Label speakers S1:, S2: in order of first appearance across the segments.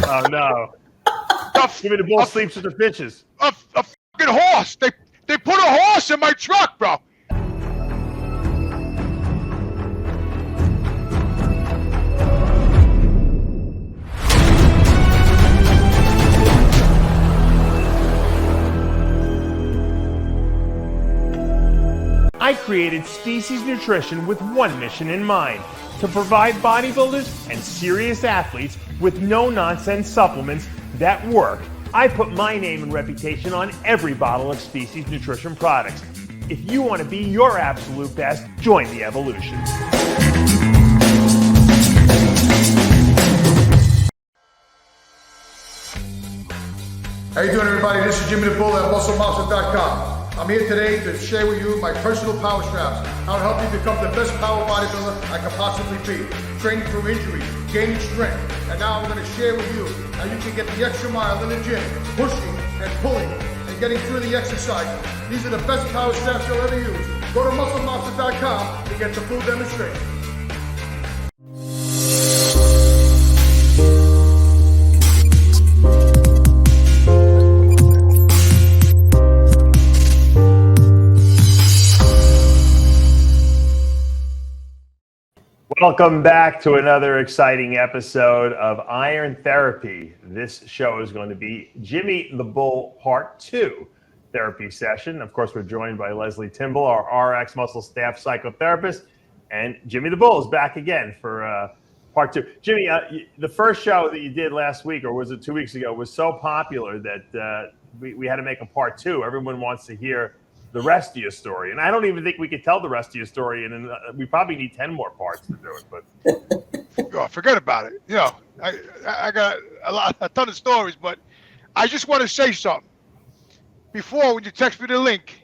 S1: Oh, no. Jimmy the Bull sleeps with the fishes.
S2: A fucking horse. They put a horse in my truck, bro.
S1: I created Species Nutrition with one mission in mind: to provide bodybuilders and serious athletes with no-nonsense supplements that work. I put my name and reputation on every bottle of Species Nutrition products. If you want to be your absolute best, join the evolution.
S3: How you doing, everybody? This is Jimmy the Bull at MuscleMonster.com. I'm here today to share with you my personal power straps, how to help you become the best power bodybuilder I can possibly be. Training through injuries, gaining strength, and now I'm going to share with you how you can get the extra mile in the gym, pushing and pulling and getting through the exercise. These are the best power straps you'll ever use. Go to MuscleMonster.com to get the full demonstration.
S1: Welcome back to another exciting episode of Iron Therapy. This show is going to be Jimmy the Bull Part 2 therapy session. Of course, we're joined by Lesley Timbol, our RXMuscle staff psychotherapist, and Jimmy the Bull is back again for Part 2. Jimmy, the first show that you did last week, or was it 2 weeks ago, was so popular that we had to make a Part 2. Everyone wants to hear the rest of your story, and I don't even think we could tell the rest of your story, and we probably need 10 more parts to do it. But
S2: Oh, forget about it. You know, I got a ton of stories, but I just want to say something. Before, when you text me the link,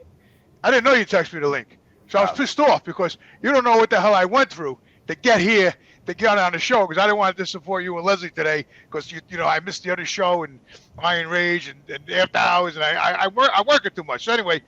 S2: I didn't know you texted me the link, so I was pissed off because you don't know what the hell I went through to get here, to get on the show, because I didn't want to disappoint you and Lesley today, because you know I missed the other show and Iron Rage and After Hours, and I work it too much. So anyway,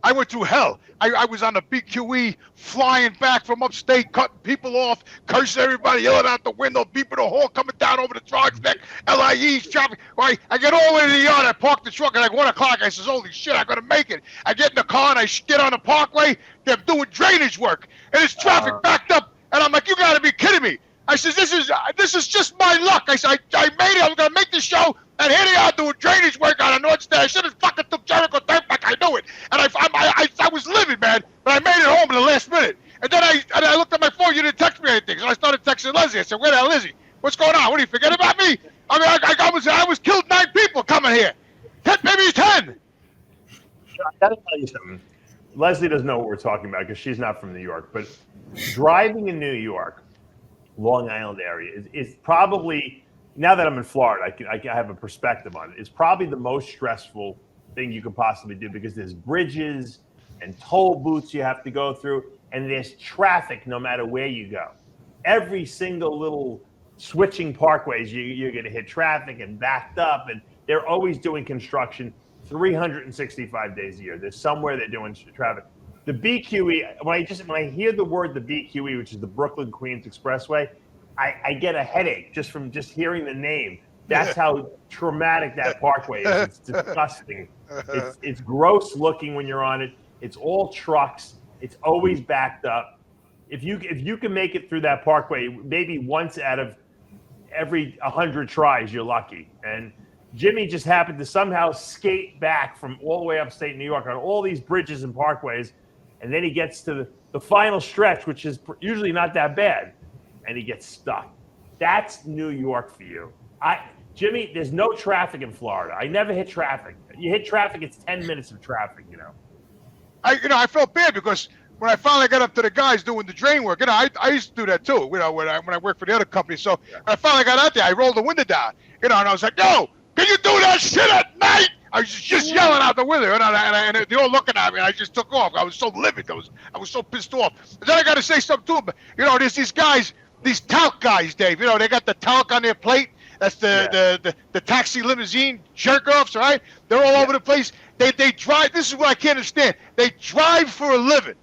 S2: I went through hell. I was on the BQE, flying back from upstate, cutting people off, cursing everybody, yelling out the window, beeping the horn, coming down over the Drive Neck, LIEs, traffic. Right? I get all the way to the yard. I park the truck at like 1 o'clock. I says, holy shit, I gotta make it. I get in the car and I get on the parkway. They're doing drainage work, and it's traffic backed up. And I'm like, you gotta be kidding me. I says, this is just my luck. I said, I made it. I was gonna make the show. And here they are doing drainage work on a North Star. I should have fucking took Jericho Turnpike. I knew it. And I was livid, man. But I made it home in the last minute. And then I looked at my phone. You didn't text me anything. So I started texting Lesley. I said, where the hell is he? What's going on? What, do you forget about me? I mean, I was killed 9 people coming here. 10, maybe 10.
S1: I gotta tell you something. Lesley doesn't know what we're talking about because she's not from New York. But driving in New York, Long Island area, is probably, now that I'm in Florida, I have a perspective on it. It's probably the most stressful thing you could possibly do because there's bridges and toll booths you have to go through, and there's traffic no matter where you go. Every single little switching parkways, you're going to hit traffic and backed up, and they're always doing construction 365 days a year. There's somewhere they're doing traffic. The BQE, when I hear the word the BQE, which is the Brooklyn Queens Expressway, I get a headache just from hearing the name. That's how traumatic that parkway is. It's disgusting. It's gross looking when you're on it. It's all trucks. It's always backed up. If you can make it through that parkway, maybe once out of every 100 tries, you're lucky. And Jimmy just happened to somehow skate back from all the way upstate New York on all these bridges and parkways, and then he gets to the final stretch, which is usually not that bad, and he gets stuck. That's New York for you. Jimmy, there's no traffic in Florida. I never hit traffic. You hit traffic, it's 10 minutes of traffic, you know.
S2: I felt bad because when I finally got up to the guys doing the drain work, I used to do that too, when I worked for the other company. So when I finally got out there, I rolled the window down, and I was like, yo, can you do that shit at night? I was just yelling out the window, and they all looking at me, and I just took off. I was so livid. I was so pissed off. And then I got to say something to them. There's these guys, these talc guys, Dave. They got the talc on their plate. That's the taxi limousine jerk-offs, all right? They're all over the place. They drive. This is what I can't understand. They drive for a living.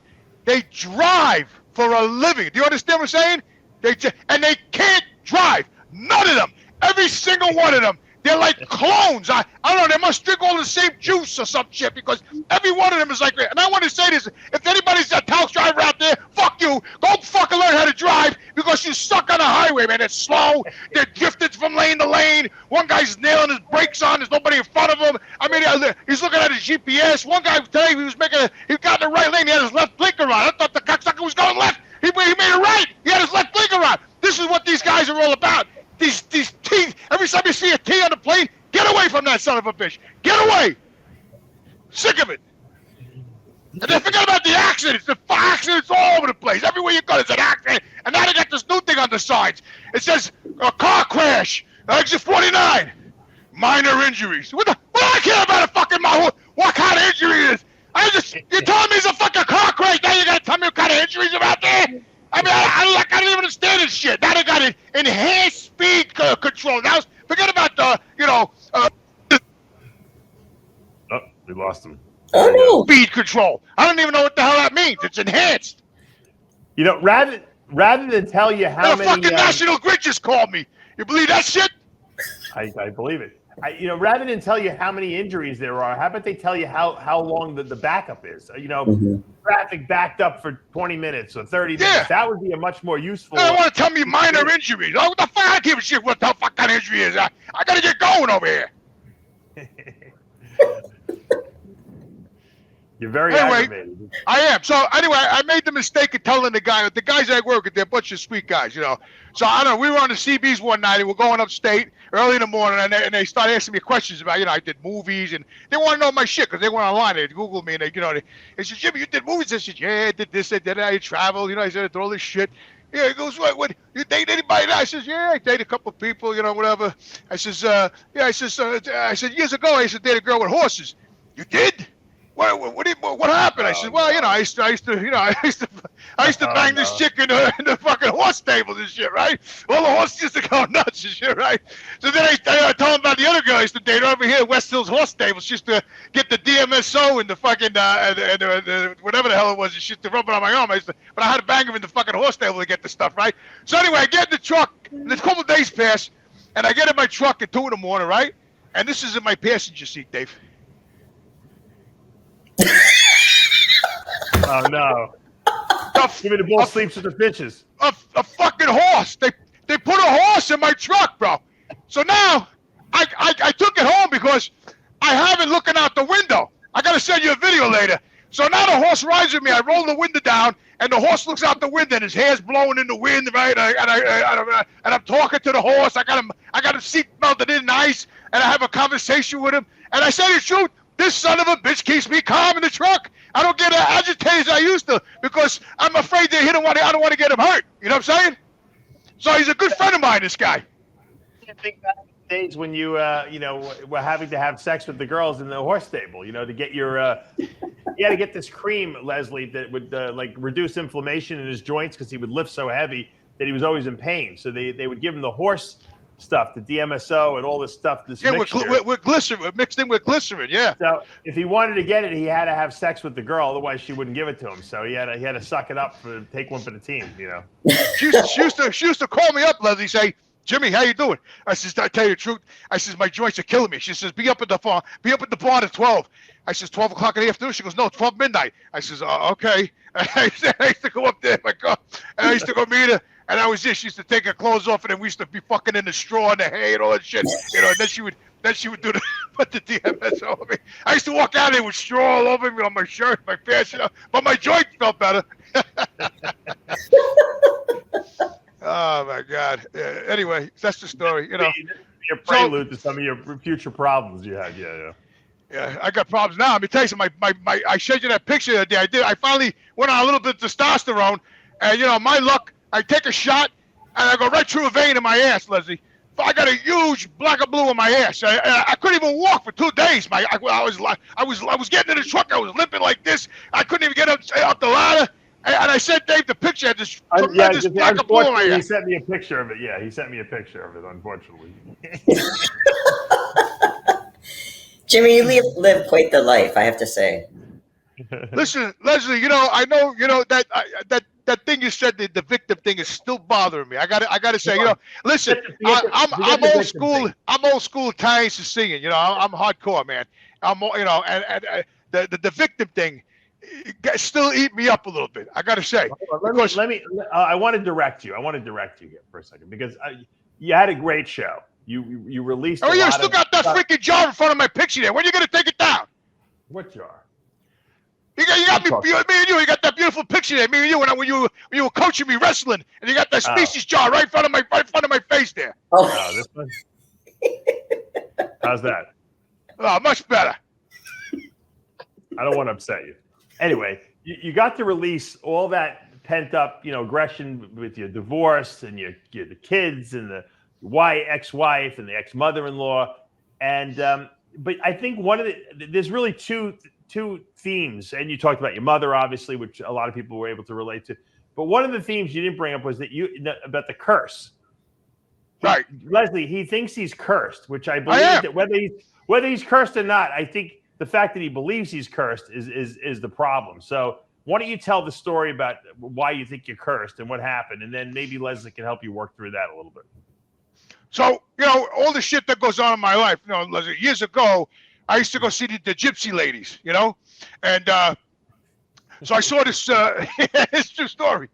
S2: They drive for a living. Do you understand what I'm saying? And they can't drive. None of them. Every single one of them. They're like clones. I don't know. They must drink all the same juice or some shit because every one of them is like. And I want to say this: if anybody's a house driver out there, fuck you. Go fucking learn how to drive because you suck on the highway, man. It's slow. They're drifted from lane to lane. One guy's nailing his brakes on. There's nobody in front of him. I mean, he's looking at his GPS. One guy today he got in the right lane. He had his left blinker on. I thought the cocksucker was going left. He made it right. He had his left blinker on. This is what these guys are all about. These teeth, every time you see a T on the plane, get away from that son of a bitch. Get away. Sick of it. And then forget about the accidents. The accidents all over the place. Everywhere you go, there's an accident. And now they got this new thing on the sides. It says, a car crash, exit 49. Minor injuries. What do I care about a fucking what kind of injury it is? You're telling me it's a fucking car crash. Now you got to tell me what kind of injuries are out there? I mean, I don't even understand this shit. Now they got an enhanced speed control. Now, forget about the,
S1: Oh, we lost him.
S4: Oh, no.
S2: Speed control. I don't even know what the hell that means. It's enhanced.
S1: You know, rather than tell you how
S2: The
S1: many...
S2: fucking National Grid just called me. You believe that shit?
S1: I believe it. Rather than tell you how many injuries there are, how about they tell you how long the backup is? Traffic backed up for 20 minutes or 30 minutes.
S2: Yeah.
S1: That would be a much more useful...
S2: I don't want to tell me minor injuries. Oh, what the fuck? I don't give a shit what the fuck kind of injury is. I got to get going over here.
S1: You're very
S2: Anyway,
S1: aggravated.
S2: I am. So anyway, I made the mistake of telling the guys I work with, they're a bunch of sweet guys, So I don't know. We were on the CBs one night and we're going upstate early in the morning, and they started asking me questions about, I did movies, and they want to know my shit because they went online. They Googled me and they said, Jimmy, you did movies? I said, yeah, I did this, I did that. I traveled, I said, I did all this shit. Yeah, he goes, what, you date anybody now? I says, yeah, I date a couple of people, whatever. I says, I said, years ago, I used to date a girl with horses. You did? What happened? I said, well, I used to bang this chick in the fucking horse stables and shit, right? All the horses used to go nuts and shit, right? So then I told him about the other girl I used to date over here at West Hills Horse Stables. She used to get the DMSO and the fucking whatever the hell it was. She used to rub it on my arm. But I had to bang him in the fucking horse stable to get the stuff, right? So anyway, I get in the truck, and a couple of days pass, and I get in my truck at 2 in the morning, right? And this is in my passenger seat, Dave.
S1: Oh, no. Give me the bull sleeps with the fishes.
S2: A fucking horse. They put a horse in my truck, bro. So now I took it home because I have it looking out the window. I got to send you a video later. So now the horse rides with me. I roll the window down, and the horse looks out the window, and his hair's blowing in the wind, right? And I'm talking to the horse. I got him seat melted in nice, and I have a conversation with him. And I say the truth. This son of a bitch keeps me calm in the truck. I don't get as agitated as I used to because I'm afraid that I don't want to get him hurt. You know what I'm saying? So he's a good friend of mine, this guy.
S1: I think back in the days when you, were having to have sex with the girls in the horse stable, to get your, you had to get this cream, Lesley, that would reduce inflammation in his joints because he would lift so heavy that he was always in pain. So they would give him the horse stuff, the DMSO and all this stuff. This
S2: with glycerin, mixed in with glycerin, yeah.
S1: So if he wanted to get it, he had to have sex with the girl, otherwise she wouldn't give it to him. So he had to suck it up take one for the team,
S2: She used to call me up, Lesley, say, Jimmy, how you doing? I says, I tell you the truth. I says, my joints are killing me. She says, be up at the barn at 12. I says, 12 o'clock in the afternoon. She goes, no, 12 midnight. I says, okay. I used to go up there in my car, and I used to go meet her. And she used to take her clothes off, and then we used to be fucking in the straw and the hay and all that shit. And then she would do put the DMS over me. I used to walk out there with straw all over me on my shirt, my pants, but my joints felt better. Oh my God. Anyway, that's the story.
S1: Your prelude to some of your future problems you had. Yeah.
S2: Yeah, I got problems now. Let me tell you something. I showed you that picture the other day. I finally went on a little bit of testosterone, and my luck. I take a shot, and I go right through a vein in my ass, Lesley. I got a huge black and blue in my ass. I couldn't even walk for 2 days. I was getting in the truck. I was limping like this. I couldn't even get up the ladder. And I sent Dave the picture. I had this tremendous black and blue in my ass.
S1: He sent me a picture of it. Yeah, he sent me a picture of it. Unfortunately.
S4: Jimmy, you live quite the life, I have to say.
S2: Listen, Lesley. I know that that thing you said, the victim thing is still bothering me. I gotta say, listen, I'm old school. I'm old school Italian Sicilian. I'm hardcore, man. I'm, and the victim thing still eat me up a little bit. I gotta say.
S1: Let me. I want to direct you. Here for a second because you had a great show. You released.
S2: Oh, you still got that freaking jar in front of my picture there. When are you gonna take it down?
S1: What jar?
S2: You got me and you. You got that beautiful picture there. Me and you when you were coaching me wrestling, and you got that species jar right in front of my face there.
S1: Oh, this one. How's that?
S2: Oh, much better.
S1: I don't want to upset you. Anyway, you got to release all that pent up, aggression with your divorce and the kids and the ex-wife and the ex-mother-in-law, and but I think there's really two themes, and you talked about your mother, obviously, which a lot of people were able to relate to. But one of the themes you didn't bring up was about the curse.
S2: Right,
S1: Lesley, he thinks he's cursed, which I believe that whether he's cursed or not, I think the fact that he believes he's cursed is the problem. So why don't you tell the story about why you think you're cursed and what happened, and then maybe Lesley can help you work through that a little bit.
S2: So all the shit that goes on in my life. Lesley, years ago, I used to go see the gypsy ladies, and so I saw this. It's a true story.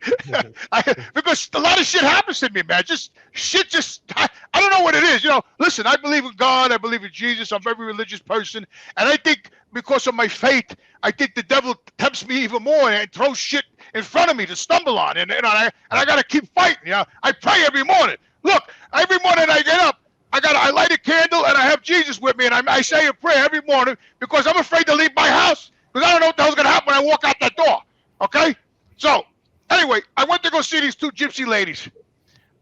S2: Because a lot of shit happens to me, man. I don't know what it is. Listen, I believe in God. I believe in Jesus. I'm a very religious person, and I think because of my faith, I think the devil tempts me even more and throws shit in front of me to stumble on, and I got to keep fighting. I pray every morning. Look, every morning I get up. I light a candle and I have Jesus with me, and I say a prayer every morning because I'm afraid to leave my house because I don't know what the hell's gonna happen when I walk out that door. Okay? So anyway, I went to go see these two gypsy ladies.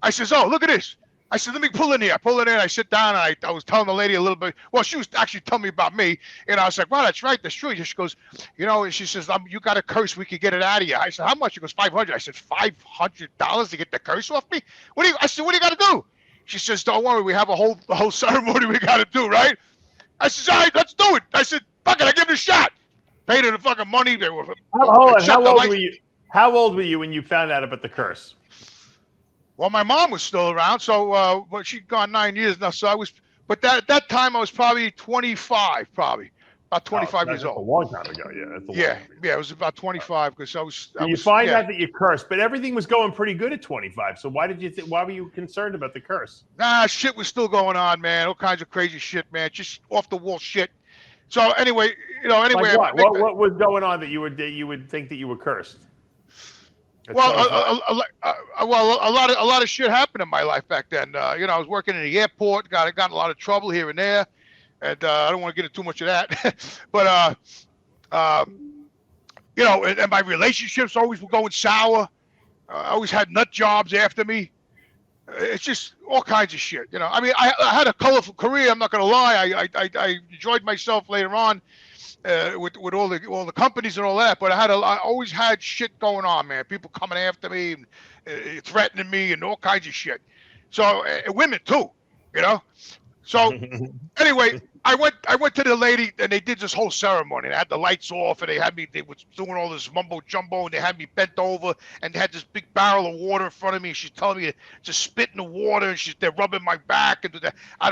S2: I says, "Oh, look at this." I said, "Let me pull in here." I pull in there and I sit down and I was telling the lady a little bit. Well, she was actually telling me about me, and I was like, "Well, that's right, that's true." She goes, and she says, "You got a curse. We could get it out of you." I said, "How much?" She goes, $500. I said, $500 to get the curse off me? I said, "What do you got to do?" She says, "Don't worry, we have a whole ceremony we got to do, right?" I said, "All right, let's do it." I said, "Fuck it, I give it a shot." Paid her the fucking money. They were.
S1: How old were you when you found out about the curse?
S2: Well, my mom was still around, so but she'd gone 9 years now. So I was, but at that time I was probably 25, about 25 years old.
S1: A long time ago, yeah.
S2: It was about 25 because
S1: you find out that you cursed, but everything was going pretty good at 25. So why were you concerned about the curse?
S2: Nah, shit was still going on, man. All kinds of crazy shit, man. Just off the wall shit. So anyway,
S1: Like what was going on that you would think that you were cursed?
S2: Well, a lot of shit happened in my life back then. I was working in the airport, got in a lot of trouble here and there, and I don't want to get into too much of that. But and my relationships always were going sour. I always had nut jobs after me. It's just all kinds of shit. I mean, I had a colorful career. I'm not gonna lie. I enjoyed myself later on. With all the companies and all that, but I always had shit going on, man. People coming after me and threatening me and all kinds of shit. So women too, So anyway, I went to the lady and they did this whole ceremony. They had the lights off and they were doing all this mumbo jumbo and they had me bent over and they had this big barrel of water in front of me. And she's telling me to spit in the water and they're rubbing my back and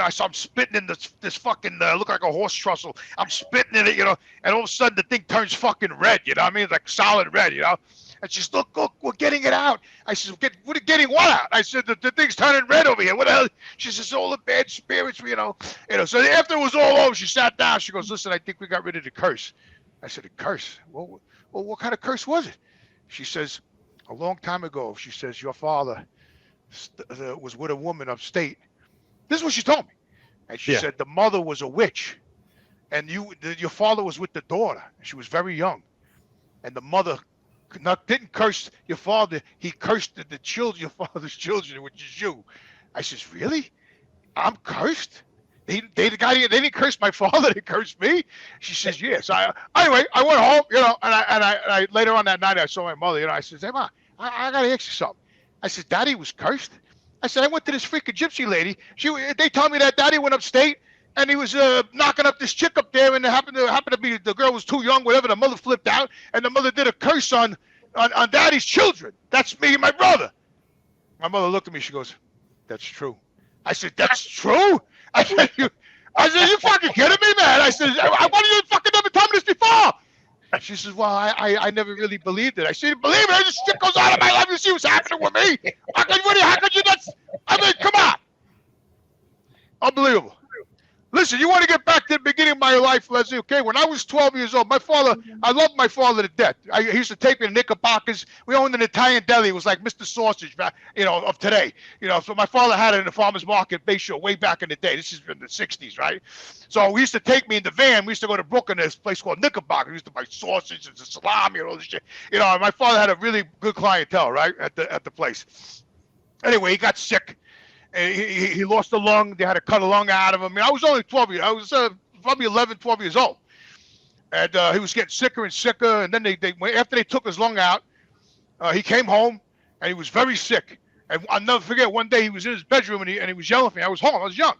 S2: so I'm spitting in this fucking look like a horse trussel. I'm spitting in it, and all of a sudden the thing turns fucking red. You know what I mean? It's like solid red, And she's, look, we're getting it out. I said, we're getting what out? I said, the thing's turning red over here. What the hell? She says, all the bad spirits, So after it was all over, she sat down. She goes, listen, I think we got rid of the curse. I said, a curse? Well, what kind of curse was it? She says, a long time ago, she says, your father was with a woman upstate. This is what she told me. And she said, the mother was a witch. And your father was with the daughter. She was very young. And the mother didn't curse your father. He cursed the children, your father's children, which is you. I says, really? I'm cursed? They didn't curse my father. They cursed me. She says, yes. Anyway, I went home, and I later on that night I saw my mother. I says, hey, Ma, I gotta ask you something. I said, Daddy was cursed. I said, I went to this freaking gypsy lady. They told me that Daddy went upstate. And he was knocking up this chick up there, and it happened to be the girl was too young, whatever. The mother flipped out, and the mother did a curse on on Daddy's children. That's me and my brother. My mother looked at me. She goes, "That's true." I said, "That's true?" I said, "You fucking kidding me, man?" I said, "Why did you fucking never tell me this before?" She says, "Well, I never really believed it." I said, "Believe it? This shit goes on in my life. You see what's happening with me? How could you not? I mean, come on." Unbelievable. Listen, you want to get back to the beginning of my life, Lesley, okay? When I was 12 years old, my father, I loved my father to death. He used to take me to Knickerbockers. We owned an Italian deli. It was like Mr. Sausage, of today. So my father had it in the farmer's market Bayshore way back in the day. This is in the 60s, right? So he used to take me in the van. We used to go to Brooklyn, this place called Knickerbocker. We used to buy sausage and salami and all this shit. My father had a really good clientele, right, at the place. Anyway, he got sick. And he lost a lung. They had to cut a lung out of him. I mean, I was only 12 years. I was probably 11, 12 years old. And he was getting sicker and sicker. And then after they took his lung out, he came home and he was very sick. And I'll never forget, one day he was in his bedroom and he was yelling at me. I was home. I was young.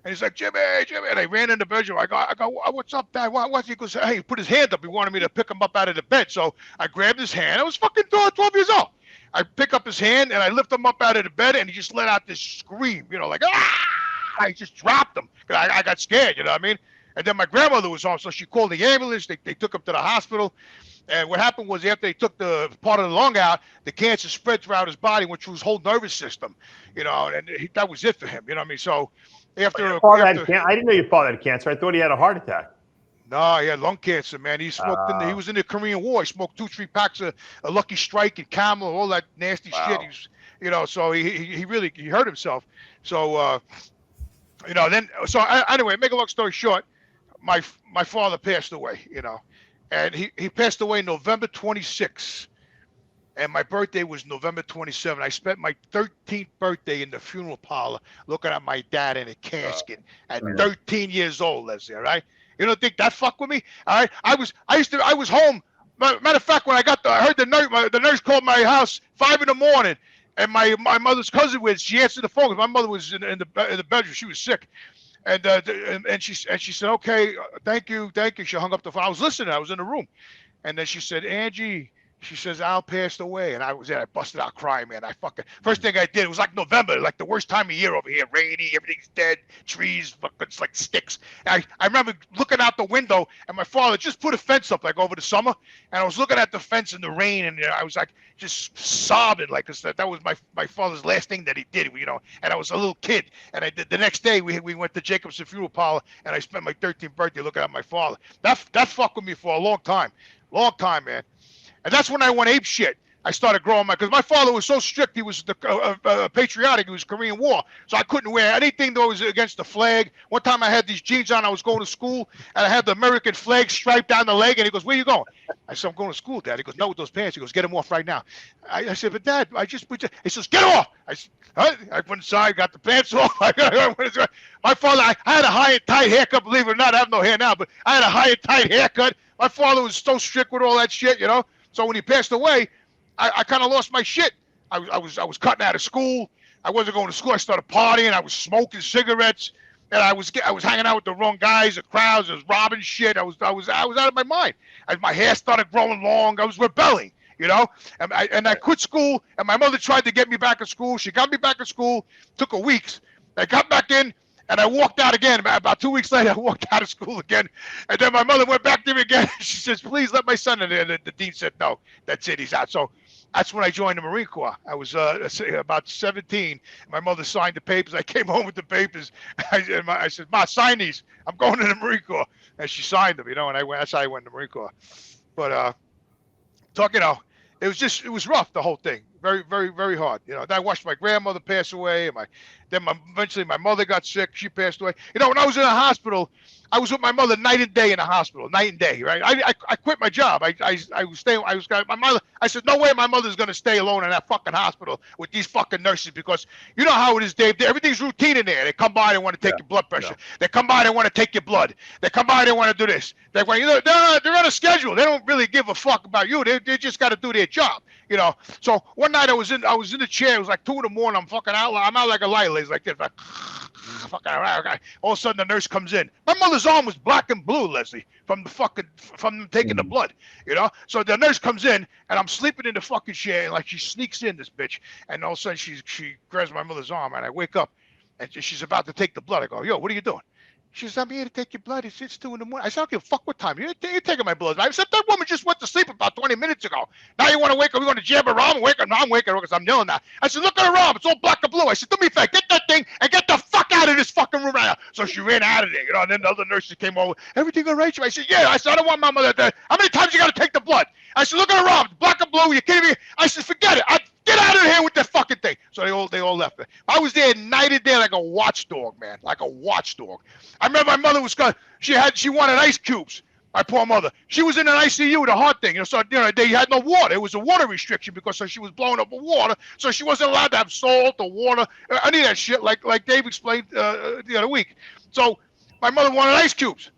S2: And he's like, "Jimmy, Jimmy." And I ran in the bedroom. I go, "What's up, Dad? What?" He goes, "Hey," he put his hand up. He wanted me to pick him up out of the bed. So I grabbed his hand. I was fucking 12 years old. I pick up his hand and I lift him up out of the bed and he just let out this scream, like, "Ah!" I just dropped him. I got scared, you know what I mean? And then my grandmother was home, so she called the ambulance. They took him to the hospital. And what happened was after they took the part of the lung out, the cancer spread throughout his body, went through his whole nervous system, and that was it for him, you know what I mean? So I
S1: didn't know your father had cancer. I thought he had a heart attack.
S2: No, he had lung cancer, man. He smoked he was in the Korean War. He smoked 2-3 packs of Lucky Strike and Camel, all that nasty shit. He was, so he really hurt himself. So anyway, make a long story short, my father passed away, and he passed away November 26th, and my birthday was November 27th. I spent my 13th birthday in the funeral parlor looking at my dad in a casket at 13 years old, Lesley, all right? You don't think that fucked with me? All right. I was home. Matter of fact, when I heard the nurse called my house 5 in, and my mother's cousin she answered the phone because my mother was in the bedroom. She was sick, and she said, "Okay, thank you." She hung up the phone. I was listening. I was in the room, and then she said, "Angie." She says, "Al passed away," and I busted out crying, man. First thing I did, it was like November, like the worst time of year over here, rainy, everything's dead, trees, it's like sticks. And I remember looking out the window, and my father just put a fence up like over the summer, and I was looking at the fence in the rain, and I was like just sobbing, like, cause that was my father's last thing that he did, and I was a little kid, and the next day we went to Jacobson Funeral Parlor, and I spent my 13th birthday looking at my father. That fucked with me for a long time, man. And that's when I went ape shit. I started growing because my father was so strict. He was patriotic. He was Korean War. So I couldn't wear anything that was against the flag. One time I had these jeans on. I was going to school, and I had the American flag striped down the leg. And he goes, "Where you going?" I said, "I'm going to school, Dad." He goes, "No, with those pants." He goes, "Get them off right now." I said, "But Dad, He says, "Get off." I went inside, got the pants off. My father, I had a high and tight haircut. Believe it or not, I have no hair now, but I had a high and tight haircut. My father was so strict with all that shit, So when he passed away, I kind of lost my shit. I was cutting out of school. I wasn't going to school. I started partying. I was smoking cigarettes, and I was hanging out with the wrong guys, the crowds. I was robbing shit. I was out of my mind. My hair started growing long. I was rebelling, And I quit school. And my mother tried to get me back in school. She got me back in school. Took a week. I got back in. And I walked out again. About 2 weeks later, I walked out of school again. And then my mother went back to me again. She says, "Please let my son in." And the dean said, "No, that's it. He's out." So that's when I joined the Marine Corps. I was about 17. My mother signed the papers. I came home with the papers. I said, "Ma, sign these. I'm going to the Marine Corps." And she signed them, and that's how I went to the Marine Corps. But it was rough, the whole thing. Very, very, very hard. Then I watched my grandmother pass away, and eventually my mother got sick. She passed away. When I was in the hospital, I was with my mother night and day in the hospital, night and day. Right? I quit my job. I was staying. My mother. I said, "No way, my mother's gonna stay alone in that fucking hospital with these fucking nurses, because you know how it is, Dave. Everything's routine in there. They come by, they want to take your blood pressure. Yeah. They come by, they want to take your blood. They come by, they want to do this. They're on a schedule. They don't really give a fuck about you. They just got to do their job. So one night I was in the chair. It was like 2 in the morning. I'm fucking out. I'm out like a light. It's like this. fucking around. All of a sudden, the nurse comes in. My mother's arm was black and blue, Lesley, from them taking the blood, you know? So the nurse comes in, and I'm sleeping in the fucking chair, and like she sneaks in, this bitch, and all of a sudden she grabs my mother's arm, and I wake up, and she's about to take the blood. I go, yo, what are you doing? She says, I'm here to take your blood. It's 2 in the morning. I said, I don't give a fuck what time. You're taking my blood. I said, that woman just went to sleep about 20 minutes ago. Now you want to wake up? We want to jab her arm and wake her? No, I'm waking her because I'm kneeling now. I said, look at her arm. It's all black and blue. I said, do me a favor. Get that thing and get the fuck out of this fucking room right now. So she ran out of there, you know, and then the other nurses came over. Everything all right? I said, yeah. I said, I don't want my mother there. How many times you got to take the blood? I said, look at her arm. It's black and blue. You kidding me? I said, forget it. Get out of here with that fucking thing. So they all left. I was there night and day like a watchdog, man, like a watchdog. I remember my mother was she wanted ice cubes. My poor mother. She was in an ICU with a heart thing. So they had no water. It was a water restriction because she was blowing up with water. So she wasn't allowed to have salt or water, any of that shit. Like Dave explained the other week. So my mother wanted ice cubes.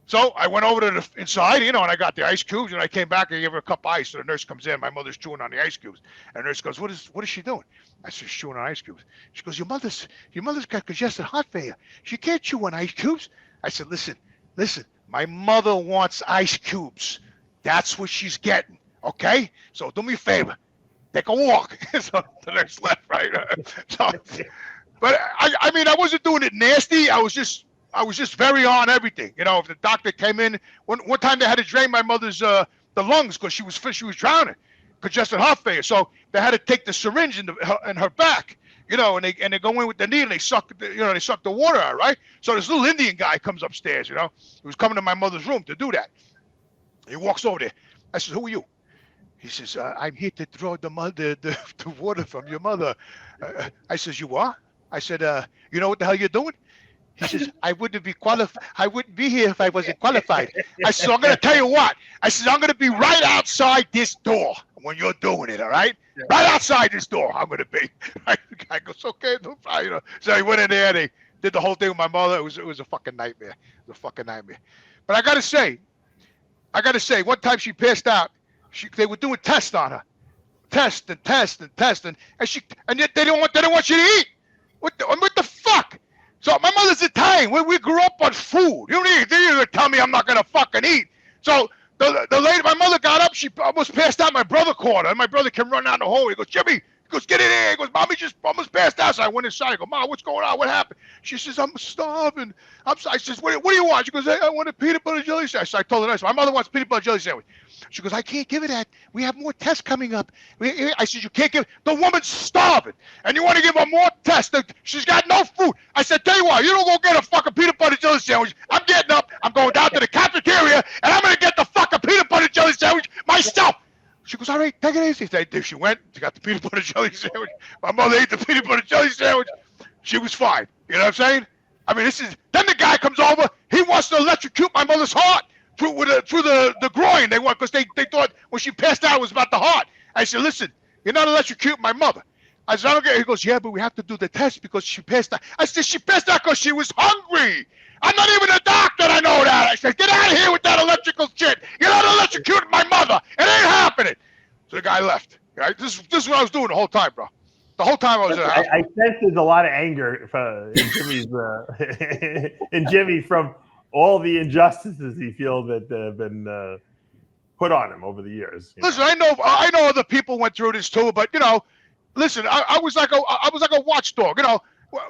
S2: So I went over to the inside, you know, and I got the ice cubes, and I came back and gave her a cup of ice. So the nurse comes in, my mother's chewing on the ice cubes, and the nurse goes, "What is she doing?" I said, "She's chewing on ice cubes." She goes, "Your mother's got congested heart failure. She can't chew on ice cubes." I said, "Listen, my mother wants ice cubes. That's what she's getting. Okay, so do me a favor, take a walk." So the nurse left, right? So, but I mean, I wasn't doing it nasty. I was just very on everything. You know, if the doctor came in, one time they had to drain my mother's the lungs because she was drowning, congested heart failure. So they had to take the syringe in her back, you know, and they go in with the needle and they suck the water out, right? So this little Indian guy comes upstairs, you know, he was coming to my mother's room to do that. He walks over there. I said, "Who are you?" He says, "I'm here to draw the water from your mother." I says, "You are?" I said, "You know what the hell you're doing?" He says, I wouldn't be here if I wasn't qualified. I said, "I'm going to tell you what." I said, "I'm going to be right outside this door when you're doing it, all right? Yeah. Right outside this door, I'm going to be." The guy goes, "Okay, no problem." You know. So he went in there, they did the whole thing with my mother. It was a fucking nightmare. It was a fucking nightmare. But I got to say, one time she passed out. They were doing tests on her. Test, and yet they don't want you to eat. What the fuck? So my mother's Italian. We grew up on food. You don't even tell me I'm not gonna fucking eat. So the lady, my mother got up. She almost passed out. My brother caught her. And my brother came running down the hall. He goes, "Jimmy," he goes, "get in here." He goes, "Mommy just almost passed out." So I went inside. I go, "Mom, what's going on? What happened?" She says, "I'm starving." I says, "What do you want?" She goes, "I want a peanut butter jelly sandwich." So I told her this. My mother wants peanut butter jelly sandwich. She goes, "I can't give her that. We have more tests coming up." I said, "You can't give it. The woman's starving, and you want to give her more tests? She's got no food." I said, "Tell you what, you don't go get a fucking peanut butter jelly sandwich. I'm getting up. I'm going down to the cafeteria, and I'm going to get the fucking peanut butter jelly sandwich myself." She goes, "All right, take it easy." She went, she got the peanut butter jelly sandwich. My mother ate the peanut butter jelly sandwich. She was fine. You know what I'm saying? I mean, then the guy comes over. He wants to electrocute my mother's heart through the groin. They want, because they thought when she passed out it was about the heart. I said, "Listen, you're not electrocuting my mother." I said, "I don't get it." He goes, "Yeah, but we have to do the test because she passed out." I said, "She passed out because she was hungry. I'm not even a doctor. I know that." I said, "Get out of here with that electrical shit. You're not electrocuting my mother. It ain't happening." So the guy left. Right? This is what I was doing the whole time, bro. The whole time I was in the house.
S1: I sense there's a lot of anger in Jimmy's in Jimmy from all the injustices he feels that have been put on him over the years.
S2: Listen, I know other people went through this too, but you know, listen, I was like a watchdog. You know,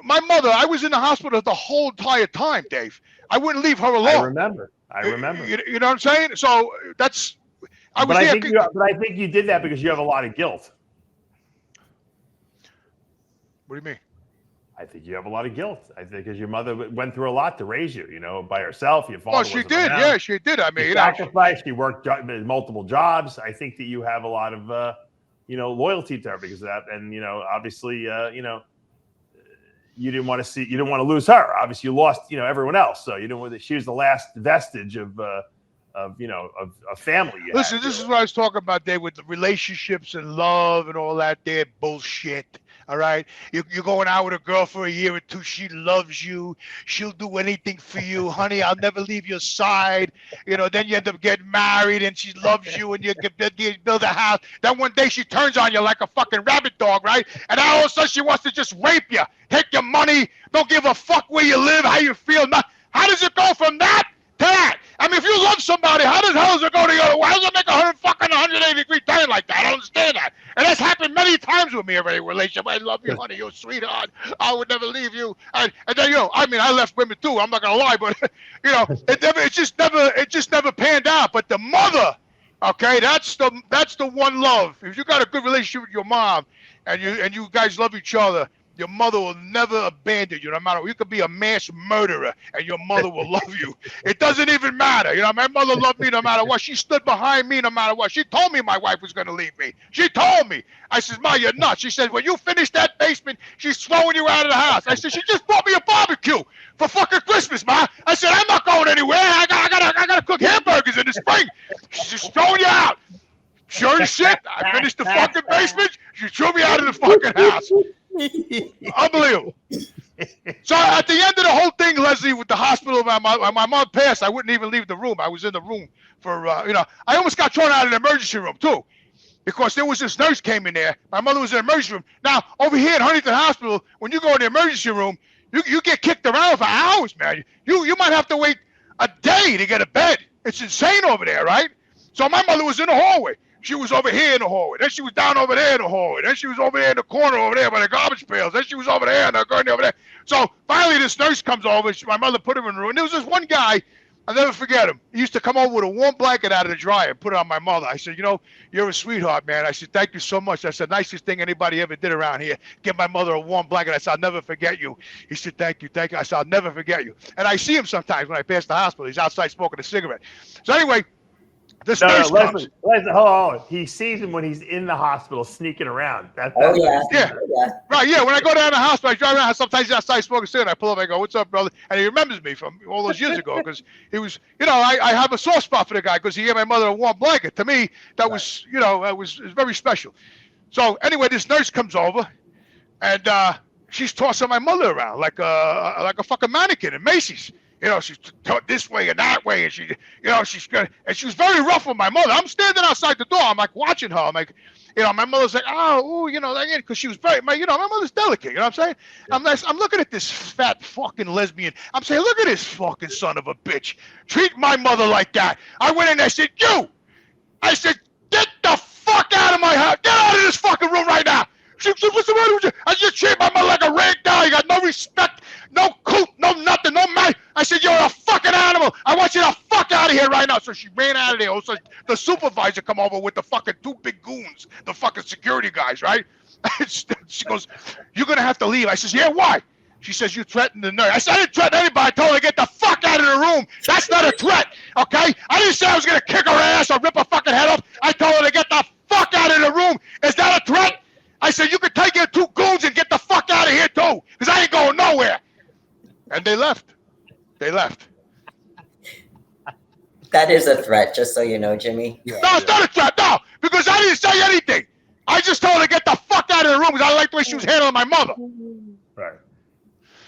S2: my mother, I was in the hospital the whole entire time, Dave. I wouldn't leave her alone.
S1: I remember.
S2: You know what I'm saying? So that's.
S1: But I think you did that because you have a lot of guilt.
S2: What do you mean?
S1: I think you have a lot of guilt. I think because your mother went through a lot to raise you, you know, by herself. Your father.
S2: Oh, she did. Yeah, she did. I mean,
S1: she sacrificed. She worked multiple jobs. I think that you have a lot of, loyalty to her because of that. And obviously, you didn't want to lose her. Obviously, you lost, everyone else. So she was the last vestige of family.
S2: Listen, this is what I was talking about, Dave, with the relationships and love and all that there bullshit. All right, you're going out with a girl for a year or two. She loves you. She'll do anything for you, honey. I'll never leave your side. You know, then you end up getting married, and she loves you, and you build a house. Then one day she turns on you like a fucking rabbit dog, right? And then all of a sudden she wants to just rape you, take your money, don't give a fuck where you live, how you feel. How does it go from that to that? I mean, if you love somebody, how the hell does it go the other way? How does it make a 180-degree turn like that? I don't understand that. And that's happened many times with me in a relationship. I love you, honey. You're a sweetheart. I would never leave you. And then, you know, I mean, I left women too. I'm not gonna lie, but you know, it just never panned out. But the mother, okay, that's the one love. If you got a good relationship with your mom, and you guys love each other, your mother will never abandon you, no matter. You could be a mass murderer, and your mother will love you. It doesn't even matter. You know, my mother loved me no matter what. She stood behind me no matter what. She told me my wife was going to leave me. She told me. I said, Ma, you're nuts. She said, when you finish that basement, she's throwing you out of the house. I said, she just bought me a barbecue for fucking Christmas, Ma. I said, I'm not going anywhere. I gotta cook hamburgers in the spring. She's just throwing you out. Sure as shit, I finished the fucking basement. She threw me out of the fucking house. Unbelievable. So at the end of the whole thing, Lesley, with the hospital, my mom passed. I wouldn't even leave the room. I was in the room for, you know, I almost got thrown out of the emergency room too, because there was this nurse came in there. My mother was in the emergency room. Now over here at Huntington Hospital, when you go in the emergency room, you get kicked around for hours, man. You might have to wait a day to get a bed. It's insane over there, right? So my mother was in the hallway. She was over here in the hallway. Then she was down over there in the hallway. Then she was over there in the corner over there by the garbage pails. Then she was over there and the gurney over there. So finally this nurse comes over. My mother put him in the room. And there was this one guy, I'll never forget him. He used to come over with a warm blanket out of the dryer and put it on my mother. I said, you know, you're a sweetheart, man. I said, thank you so much. That's the nicest thing anybody ever did around here. Give my mother a warm blanket. I said, I'll never forget you. He said, thank you, thank you. I said, I'll never forget you. And I see him sometimes when I pass the hospital. He's outside smoking a cigarette. So anyway, this nurse comes.
S1: Lesley, hold on. He sees him when he's in the hospital sneaking around.
S4: Yeah.
S2: Right, yeah. When I go down to the hospital, I drive around. Sometimes he's outside smoking a cigarette. I pull up, I go, what's up, brother? And he remembers me from all those years ago, because he was, you know, I have a soft spot for the guy because he gave my mother a warm blanket. To me, that was, you know, it was very special. So anyway, this nurse comes over, and she's tossing my mother around like a fucking mannequin in Macy's. You know, she's this way and that way, and she, you know, and she was very rough with my mother. I'm standing outside the door. I'm like watching her. I'm like, you know, my mother's like, oh, you know, because she was very, my mother's delicate. You know what I'm saying? Yeah. I'm looking at this fat fucking lesbian. I'm saying, look at this fucking son of a bitch. Treat my mother like that. I went in there. I said, I said, get the fuck out of my house. Get out of this fucking room right now. She said, what's the matter with you? I just treat my mother like a rag doll. You got no respect, no coot, no nothing, no man. I said, you're a fucking animal. I want you to fuck out of here right now. So she ran out of there. Also, the supervisor come over with the fucking two big goons, the fucking security guys, right? She goes, you're going to have to leave. I says, yeah, why? She says, you threatened the nurse. I said, I didn't threaten anybody. I told her to get the fuck out of the room. That's not a threat, okay? I didn't say I was going to kick her ass or rip her fucking head off. I told her to get the fuck out of the room. Is that a threat? I said, you can take your two goons and get the fuck out of here too, because I ain't going nowhere. And they left. They left.
S4: That is a threat, just so you know, Jimmy.
S2: No, it's not a threat, no, because I didn't say anything. I just told her to get the fuck out of the room because I liked the way she was handling my mother.
S1: Right.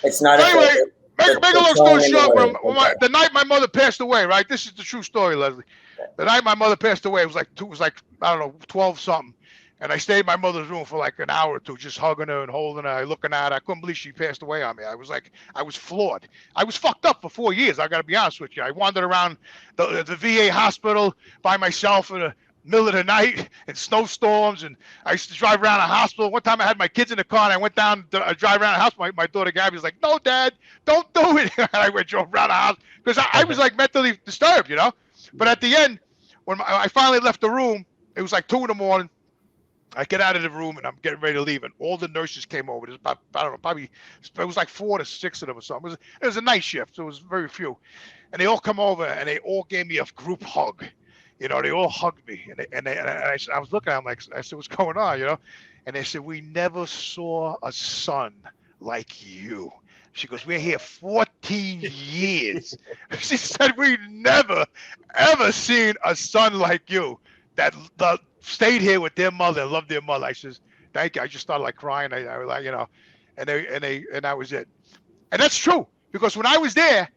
S4: It's not
S2: anyway, make a long story short, the night my mother passed away, right? This is the true story, Lesley. The night my mother passed away, it was like I don't know, 12 something. And I stayed in my mother's room for like an hour or two, just hugging her and holding her, looking at her. I couldn't believe she passed away on me. I was floored. I was fucked up for 4 years. I got to be honest with you. I wandered around the VA hospital by myself in the middle of the night in snowstorms. And I used to drive around the hospital. One time I had my kids in the car and I went down to drive around the house. My daughter Gabby was like, no, Dad, don't do it. And I drove around the house because I was like mentally disturbed, you know. But at the end, when I finally left the room, it was like 2 a.m. I get out of the room and I'm getting ready to leave, and all the nurses came over. There's about, I don't know, probably it was like 4 to 6 of them or something. It was a night shift, so it was very few, and they all come over and they all gave me a group hug. You know, they all hugged me, and I was looking at them like, I said, what's going on? You know, and they said, we never saw a son like you. She goes, we're here 14 years. She said, we never ever seen a son like you that stayed here with their mother and loved their mother. I says, Thank you. I just started like crying. I was like, and that was it. And that's true because when I was there